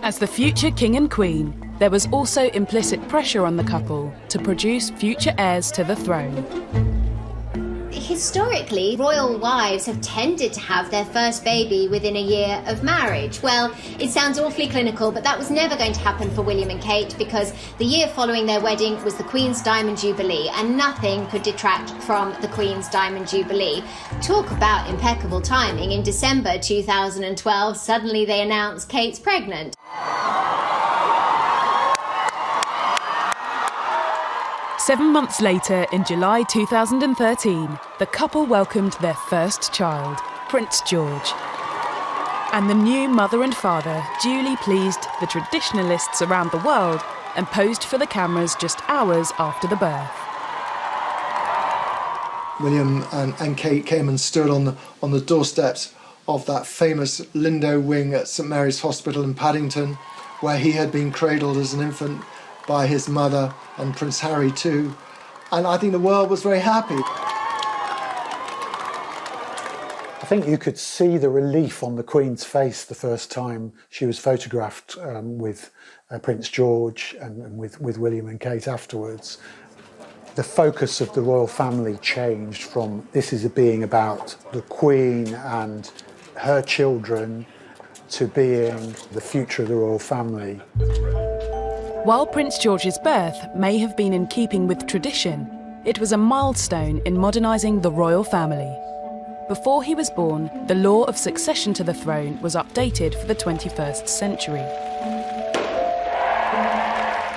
As the future king and queen, there was also implicit pressure on the couple to produce future heirs to the throne. Historically, royal wives have tended to have their first baby within a year of marriage. Well, it sounds awfully clinical, but that was never going to happen for William and Kate because the year following their wedding was the Queen's Diamond Jubilee, and nothing could detract from the Queen's Diamond Jubilee. Talk about impeccable timing. In December 2012, suddenly they announced Kate's pregnant. Seven months later, in July 2013, the couple welcomed their first child, Prince George. And the new mother and father duly pleased the traditionalists around the world and posed for the cameras just hours after the birth. William and Kate came and stood on the doorsteps of that famous Lindo wing at St Mary's Hospital in Paddington, where he had been cradled as an infant by his mother and Prince Harry too. And I think the world was very happy. I think you could see the relief on the Queen's face the first time she was photographed with Prince George and with William and Kate afterwards. The focus of the royal family changed from this is being about the Queen and her children to being the future of the royal family. While Prince George's birth may have been in keeping with tradition, it was a milestone in modernising the royal family. Before he was born, the law of succession to the throne was updated for the 21st century.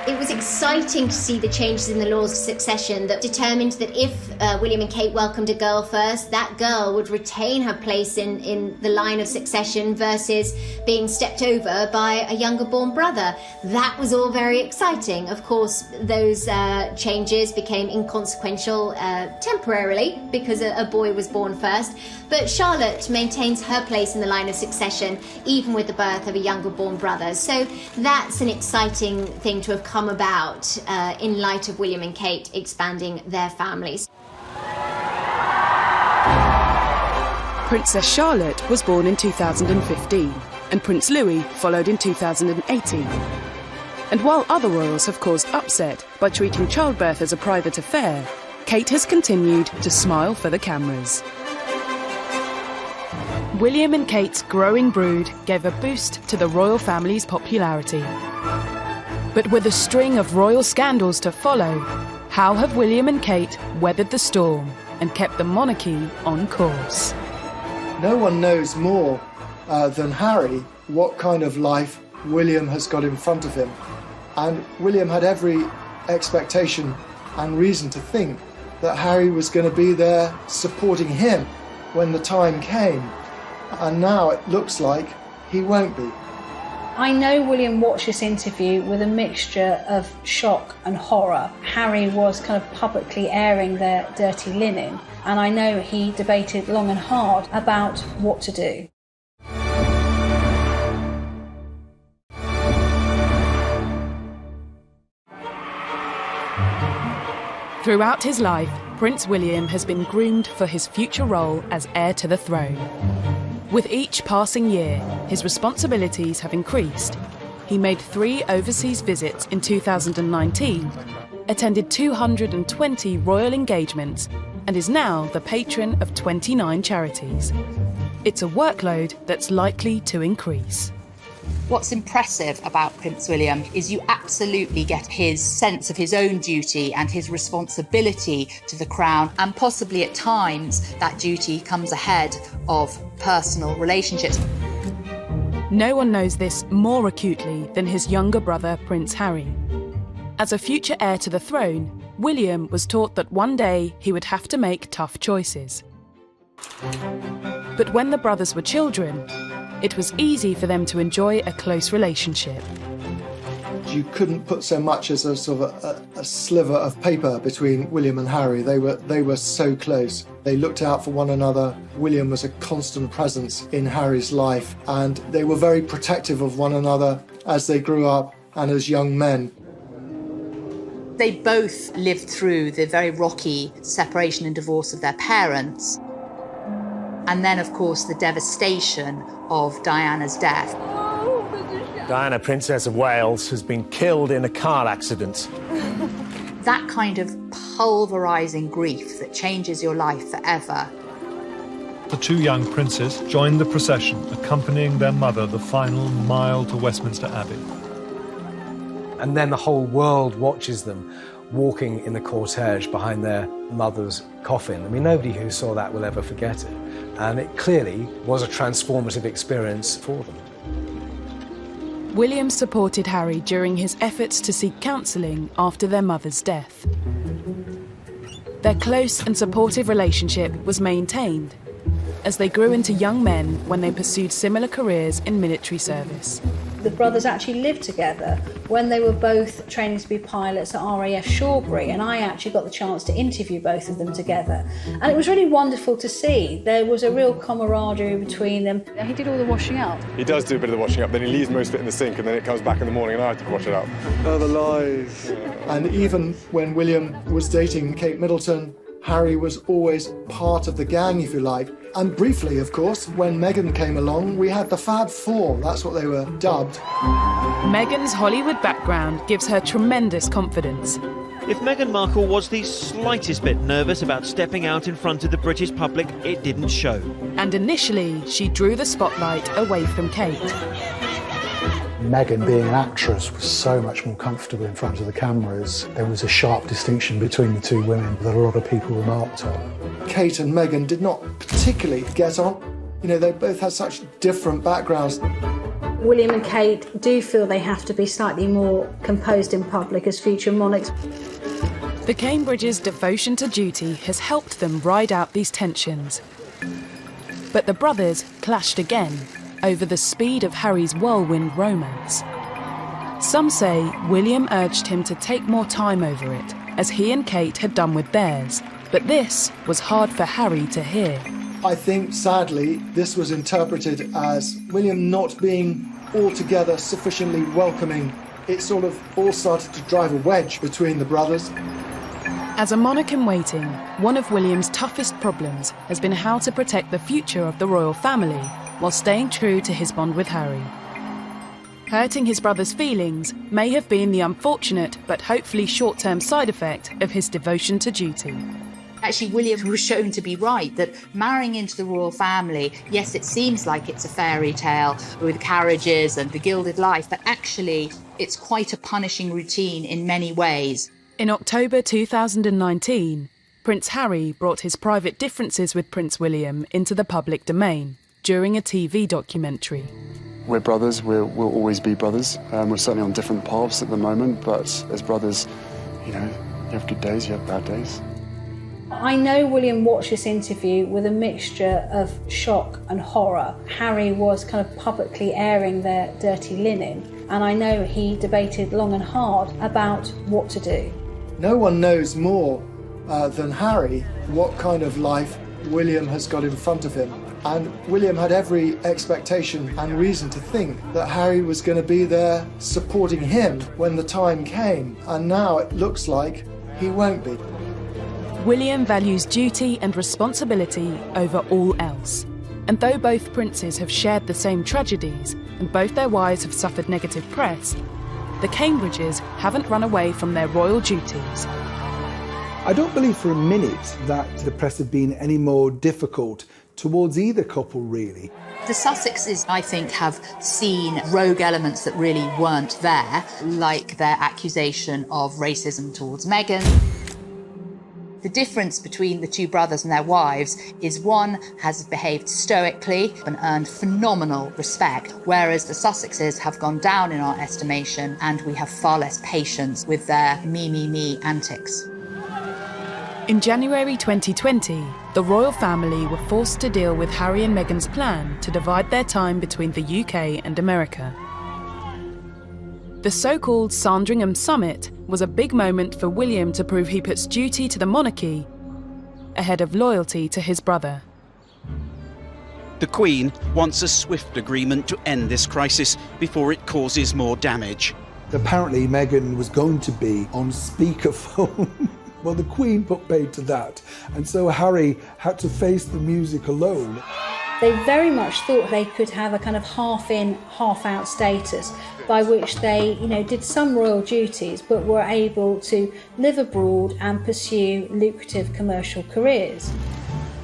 It was exciting to see the changes in the laws of succession that determined that if William and Kate welcomed a girl first, that girl would retain her place in the line of succession versus being stepped over by a younger born brother. That was all very exciting. Of course, those changes became inconsequential temporarily because a boy was born first. But Charlotte maintains her place in the line of succession even with the birth of a younger born brother. So that's an exciting thing to have come about in light of William and Kate expanding their families. Princess Charlotte was born in 2015 and Prince Louis followed in 2018. And while other royals have caused upset by treating childbirth as a private affair, Kate has continued to smile for the cameras. William and Kate's growing brood gave a boost to the royal family's popularity. But with a string of royal scandals to follow, how have William and Kate weathered the storm and kept the monarchy on course? No one knows more than Harry what kind of life William has got in front of him. And William had every expectation and reason to think that Harry was going to be there supporting him when the time came. And now it looks like he won't be. I know William watched this interview with a mixture of shock and horror. Harry was kind of publicly airing their dirty linen, and I know he debated long and hard about what to do. Throughout his life, Prince William has been groomed for his future role as heir to the throne. With each passing year, his responsibilities have increased. He made 3 overseas visits in 2019, attended 220 royal engagements, and is now the patron of 29 charities. It's a workload that's likely to increase. What's impressive about Prince William is you absolutely get his sense of his own duty and his responsibility to the crown, and possibly at times that duty comes ahead of personal relationships. No one knows this more acutely than his younger brother, Prince Harry. As a future heir to the throne, William was taught that one day he would have to make tough choices. But when the brothers were children, it was easy for them to enjoy a close relationship. You couldn't put so much as a sort of a sliver of paper between William and Harry. They were so close. They looked out for one another. William was a constant presence in Harry's life, and they were very protective of one another as they grew up and as young men. They both lived through the very rocky separation and divorce of their parents. And then, of course, the devastation of Diana's death. Diana, Princess of Wales, has been killed in a car accident. That kind of pulverising grief that changes your life forever. The two young princes joined the procession, accompanying their mother the final mile to Westminster Abbey. And then the whole world watches them walking in the cortege behind their mother's coffin. I mean, nobody who saw that will ever forget it. And it clearly was a transformative experience for them. William supported Harry during his efforts to seek counselling after their mother's death. Their close and supportive relationship was maintained as they grew into young men when they pursued similar careers in military service. The brothers actually lived together when they were both training to be pilots at RAF Shawbury, and I actually got the chance to interview both of them together. And it was really wonderful to see. There was a real camaraderie between them. He did all the washing up. He does do a bit of the washing up, then he leaves most of it in the sink, and then it comes back in the morning and I have to wash it up. Oh, the lies. And even when William was dating Kate Middleton, Harry was always part of the gang, if you like. And briefly, of course, when Meghan came along, we had the Fab Four. That's what they were dubbed. Meghan's Hollywood background gives her tremendous confidence. If Meghan Markle was the slightest bit nervous about stepping out in front of the British public, it didn't show. And initially, she drew the spotlight away from Kate. Meghan, being an actress, was so much more comfortable in front of the cameras. There was a sharp distinction between the two women that a lot of people remarked on. Kate and Meghan did not particularly get on. You know, they both had such different backgrounds. William and Kate do feel they have to be slightly more composed in public as future monarchs. The Cambridges' devotion to duty has helped them ride out these tensions. But the brothers clashed again over the speed of Harry's whirlwind romance. Some say William urged him to take more time over it, as he and Kate had done with theirs, but this was hard for Harry to hear. I think, sadly, this was interpreted as William not being altogether sufficiently welcoming. It sort of all started to drive a wedge between the brothers. As a monarch in waiting, one of William's toughest problems has been how to protect the future of the royal family while staying true to his bond with Harry. Hurting his brother's feelings may have been the unfortunate but hopefully short-term side effect of his devotion to duty. Actually, William was shown to be right, that marrying into the royal family, yes, it seems like it's a fairy tale with carriages and the gilded life, but actually it's quite a punishing routine in many ways. In October 2019, Prince Harry brought his private differences with Prince William into the public domain during a TV documentary. We're brothers, we'll always be brothers. We're certainly on different paths at the moment, but as brothers, you know, you have good days, you have bad days. I know William watched this interview with a mixture of shock and horror. Harry was kind of publicly airing their dirty linen, and I know he debated long and hard about what to do. No one knows more than Harry what kind of life William has got in front of him. And William had every expectation and reason to think that Harry was going to be there supporting him when the time came. And now it looks like he won't be. William values duty and responsibility over all else. And though both princes have shared the same tragedies and both their wives have suffered negative press, the Cambridges haven't run away from their royal duties. I don't believe for a minute that the press have been any more difficult towards either couple, really. The Sussexes, I think, have seen rogue elements that really weren't there, like their accusation of racism towards Meghan. The difference between the two brothers and their wives is one has behaved stoically and earned phenomenal respect, whereas the Sussexes have gone down in our estimation and we have far less patience with their me antics. In January 2020, the royal family were forced to deal with Harry and Meghan's plan to divide their time between the UK and America. The so-called Sandringham Summit was a big moment for William to prove he puts duty to the monarchy ahead of loyalty to his brother. The Queen wants a swift agreement to end this crisis before it causes more damage. Apparently Meghan was going to be on speakerphone. Well, the Queen put paid to that, and so Harry had to face the music alone. They very much thought they could have a kind of half-in, half-out status, by which they, did some royal duties, but were able to live abroad and pursue lucrative commercial careers.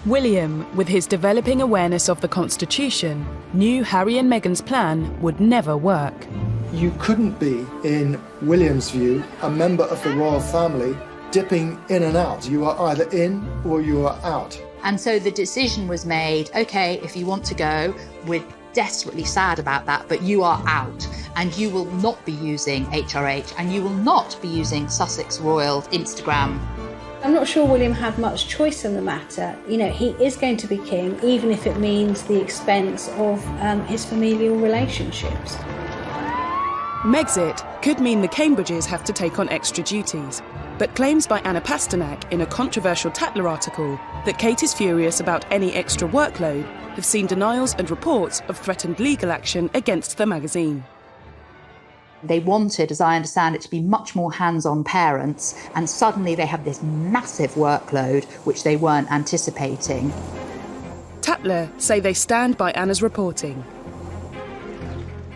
William, with his developing awareness of the Constitution, knew Harry and Meghan's plan would never work. You couldn't be, in William's view, a member of the royal family dipping in and out. You are either in or you are out. And so the decision was made, OK, if you want to go, we're desperately sad about that, but you are out. And you will not be using HRH, and you will not be using Sussex Royal Instagram. I'm not sure William had much choice in the matter. He is going to be king, even if it means the expense of his familial relationships. Megxit could mean the Cambridges have to take on extra duties, but claims by Anna Pasternak in a controversial Tatler article that Kate is furious about any extra workload have seen denials and reports of threatened legal action against the magazine. They wanted, as I understand it, to be much more hands-on parents, and suddenly they have this massive workload which they weren't anticipating. Tatler say they stand by Anna's reporting.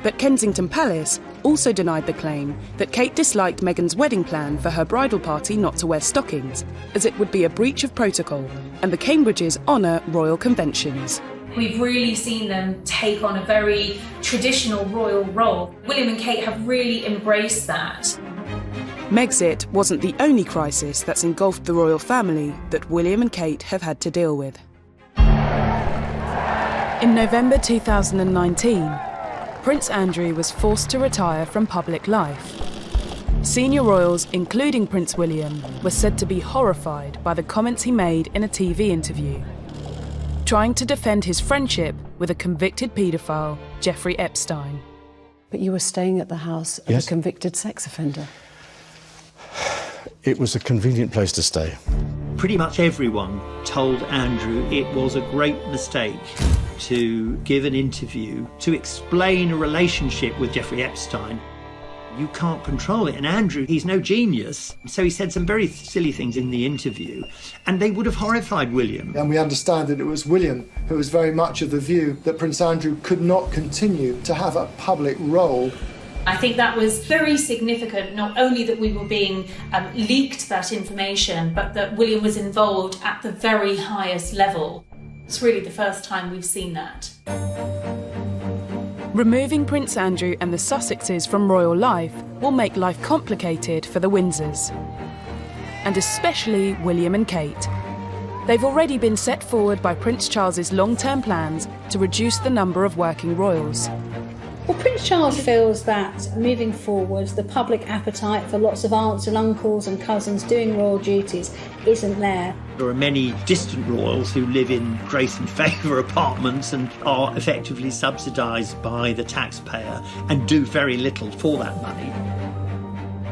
But Kensington Palace also denied the claim that Kate disliked Meghan's wedding plan for her bridal party not to wear stockings, as it would be a breach of protocol, and the Cambridges honour royal conventions. We've really seen them take on a very traditional royal role. William and Kate have really embraced that. Megxit wasn't the only crisis that's engulfed the royal family that William and Kate have had to deal with. In November 2019, Prince Andrew was forced to retire from public life. Senior royals, including Prince William, were said to be horrified by the comments he made in a TV interview, trying to defend his friendship with a convicted paedophile, Jeffrey Epstein. But you were staying at the house of a convicted sex offender. It was a convenient place to stay. Pretty much everyone told Andrew it was a great mistake to give an interview to explain a relationship with Jeffrey Epstein. You can't control it. And Andrew, he's no genius. So he said some very silly things in the interview, and they would have horrified William. And we understand that it was William who was very much of the view that Prince Andrew could not continue to have a public role. I think that was very significant, not only that we were being leaked that information, but that William was involved at the very highest level. It's really the first time we've seen that. Removing Prince Andrew and the Sussexes from royal life will make life complicated for the Windsors, and especially William and Kate. They've already been set forward by Prince Charles's long-term plans to reduce the number of working royals. Well, Prince Charles feels that moving forwards, the public appetite for lots of aunts and uncles and cousins doing royal duties isn't there. There are many distant royals who live in grace and favour apartments and are effectively subsidised by the taxpayer and do very little for that money.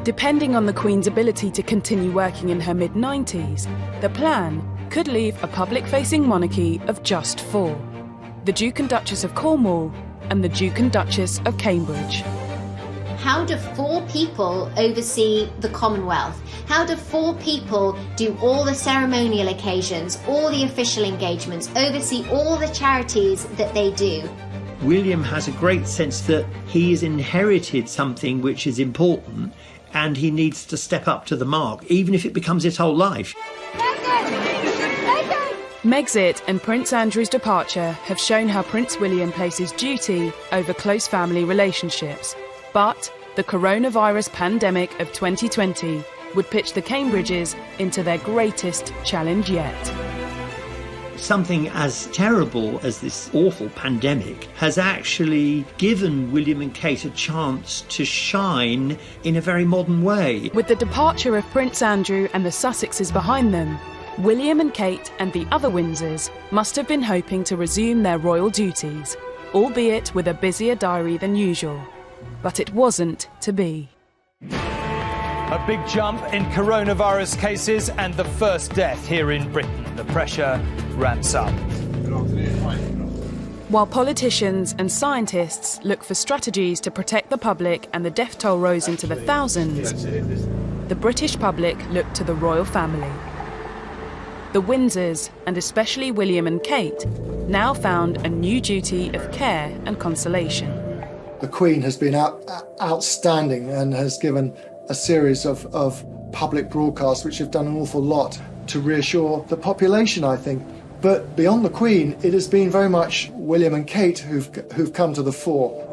Depending on the Queen's ability to continue working in her mid-90s, the plan could leave a public-facing monarchy of just 4. The Duke and Duchess of Cornwall and the Duke and Duchess of Cambridge. How do 4 people oversee the Commonwealth? How do 4 people do all the ceremonial occasions, all the official engagements, oversee all the charities that they do? William has a great sense that he has inherited something which is important and he needs to step up to the mark, even if it becomes his whole life. Megxit and Prince Andrew's departure have shown how Prince William places duty over close family relationships. But the coronavirus pandemic of 2020 would pitch the Cambridges into their greatest challenge yet. Something as terrible as this awful pandemic has actually given William and Kate a chance to shine in a very modern way. With the departure of Prince Andrew and the Sussexes behind them, William and Kate and the other Windsors must have been hoping to resume their royal duties, albeit with a busier diary than usual. But it wasn't to be. A big jump in coronavirus cases and the first death here in Britain. The pressure ramps up. While politicians and scientists look for strategies to protect the public and the death toll rose into the thousands, the British public looked to the royal family. The Windsors, and especially William and Kate, now found a new duty of care and consolation. The Queen has been outstanding and has given a series of public broadcasts which have done an awful lot to reassure the population, I think. But beyond the Queen, it has been very much William and Kate who've come to the fore.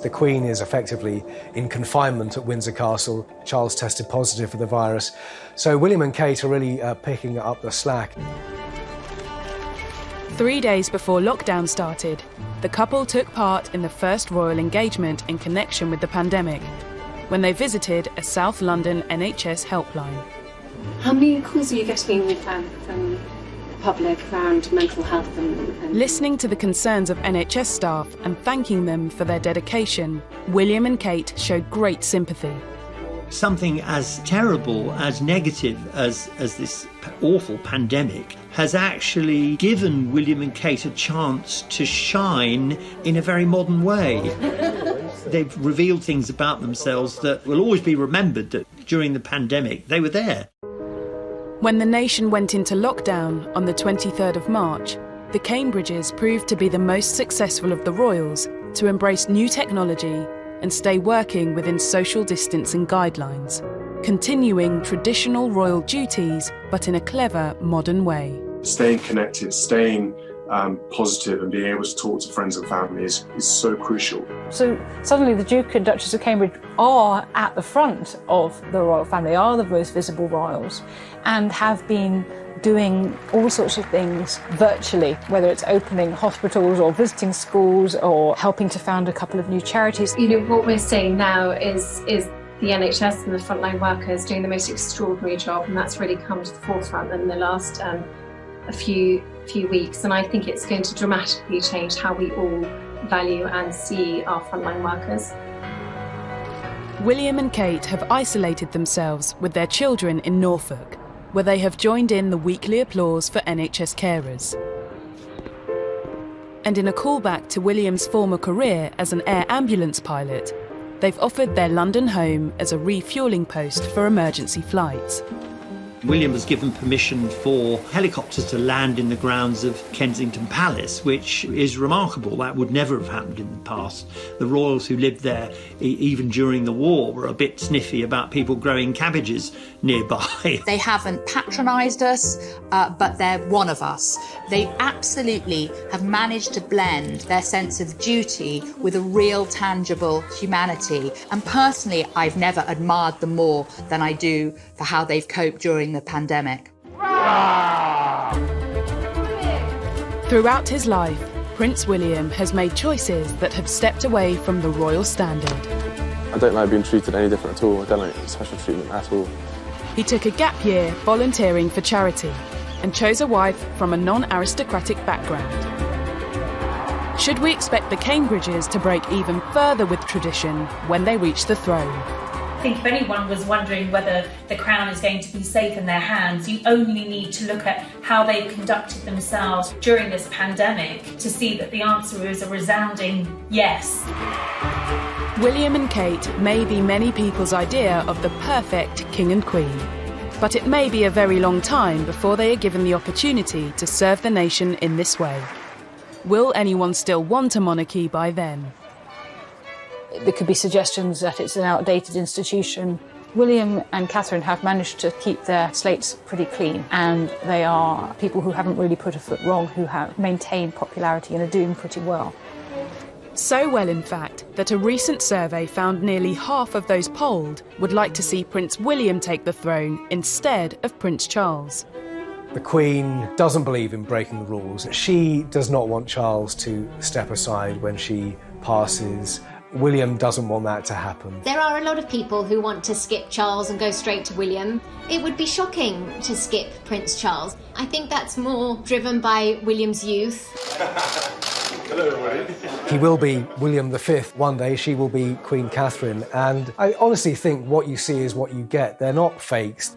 The Queen is effectively in confinement at Windsor Castle. Charles tested positive for the virus. So William and Kate are really picking up the slack. 3 days before lockdown started, the couple took part in the first royal engagement in connection with the pandemic, when they visited a South London NHS helpline. How many calls are you getting from the public around mental health and... Listening to the concerns of NHS staff and thanking them for their dedication, William and Kate showed great sympathy. Something as terrible, as negative as this awful pandemic has actually given William and Kate a chance to shine in a very modern way. They've revealed things about themselves that will always be remembered, that during the pandemic they were there. When the nation went into lockdown on the 23rd of March, the Cambridges proved to be the most successful of the royals to embrace new technology and stay working within social distancing guidelines, continuing traditional royal duties but in a clever, modern way. Staying connected, staying positive and being able to talk to friends and family is so crucial. So suddenly the Duke and Duchess of Cambridge are at the front of the royal family, are the most visible royals, and have been doing all sorts of things virtually, whether it's opening hospitals or visiting schools or helping to found a couple of new charities. You know, what we're seeing now is the NHS and the frontline workers doing the most extraordinary job, and that's really come to the forefront in the last a few weeks, and I think it's going to dramatically change how we all value and see our frontline workers. William and Kate have isolated themselves with their children in Norfolk, where they have joined in the weekly applause for NHS carers. And in a callback to William's former career as an air ambulance pilot, they've offered their London home as a refuelling post for emergency flights. William was given permission for helicopters to land in the grounds of Kensington Palace, which is remarkable. That would never have happened in the past. The royals who lived there, even during the war, were a bit sniffy about people growing cabbages nearby. They haven't patronised us, but they're one of us. They absolutely have managed to blend their sense of duty with a real, tangible humanity. And personally, I've never admired them more than I do for how they've coped during the pandemic. Throughout his life, Prince William has made choices that have stepped away from the royal standard. I don't like being treated any different at all. I don't like special treatment at all. He took a gap year volunteering for charity and chose a wife from a non-aristocratic background. Should we expect the Cambridges to break even further with tradition when they reach the throne? I think if anyone was wondering whether the crown is going to be safe in their hands, you only need to look at how they've conducted themselves during this pandemic to see that the answer is a resounding yes. William and Kate may be many people's idea of the perfect king and queen, but it may be a very long time before they are given the opportunity to serve the nation in this way. Will anyone still want a monarchy by then? There could be suggestions that it's an outdated institution. William and Catherine have managed to keep their slates pretty clean, and they are people who haven't really put a foot wrong, who have maintained popularity and are doing pretty well. So well, in fact, that a recent survey found nearly half of those polled would like to see Prince William take the throne instead of Prince Charles. The Queen doesn't believe in breaking the rules. She does not want Charles to step aside when she passes. William doesn't want that to happen. There are a lot of people who want to skip Charles and go straight to William. It would be shocking to skip Prince Charles. I think that's more driven by William's youth. Hello, everybody. He will be William V one day, she will be Queen Catherine, and I honestly think what you see is what you get. They're not fakes.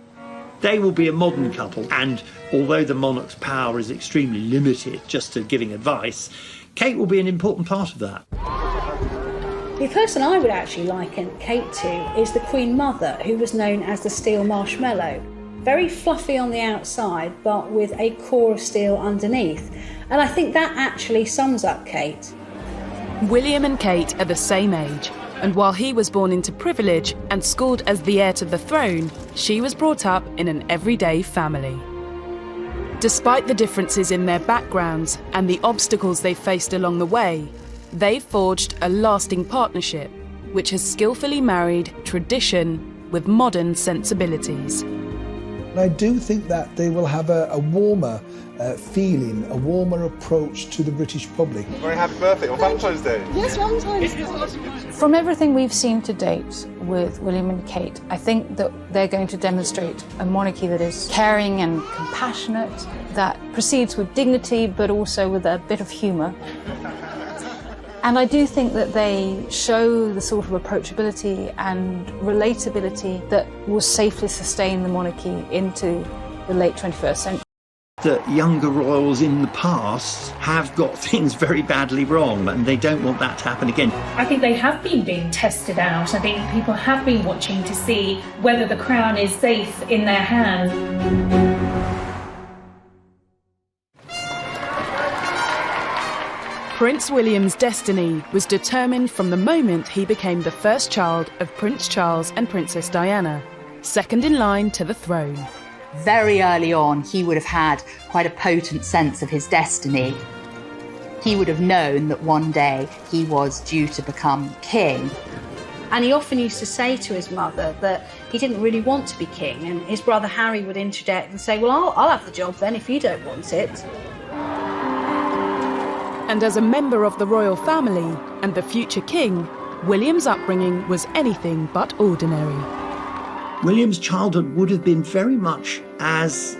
They will be a modern couple, and although the monarch's power is extremely limited just to giving advice, Kate will be an important part of that. The person I would actually liken Kate to is the Queen Mother, who was known as the steel marshmallow. Very fluffy on the outside, but with a core of steel underneath. And I think that actually sums up Kate. William and Kate are the same age, and while he was born into privilege and schooled as the heir to the throne, she was brought up in an everyday family. Despite the differences in their backgrounds and the obstacles they faced along the way, they've forged a lasting partnership, which has skillfully married tradition with modern sensibilities. I do think that they will have a warmer feeling, a warmer approach to the British public. Very happy birthday on Valentine's Day. Yes, Valentine's Day. From everything we've seen to date with William and Kate, I think that they're going to demonstrate a monarchy that is caring and compassionate, that proceeds with dignity but also with a bit of humour. And I do think that they show the sort of approachability and relatability that will safely sustain the monarchy into the late 21st century. The younger royals in the past have got things very badly wrong, and they don't want that to happen again. I think they have been being tested out. I think people have been watching to see whether the crown is safe in their hands. Prince William's destiny was determined from the moment he became the first child of Prince Charles and Princess Diana, second in line to the throne. Very early on, he would have had quite a potent sense of his destiny. He would have known that one day he was due to become king. And he often used to say to his mother that he didn't really want to be king, and his brother Harry would interject and say, well, I'll have the job then if you don't want it. And as a member of the royal family and the future king, William's upbringing was anything but ordinary. William's childhood would have been very much as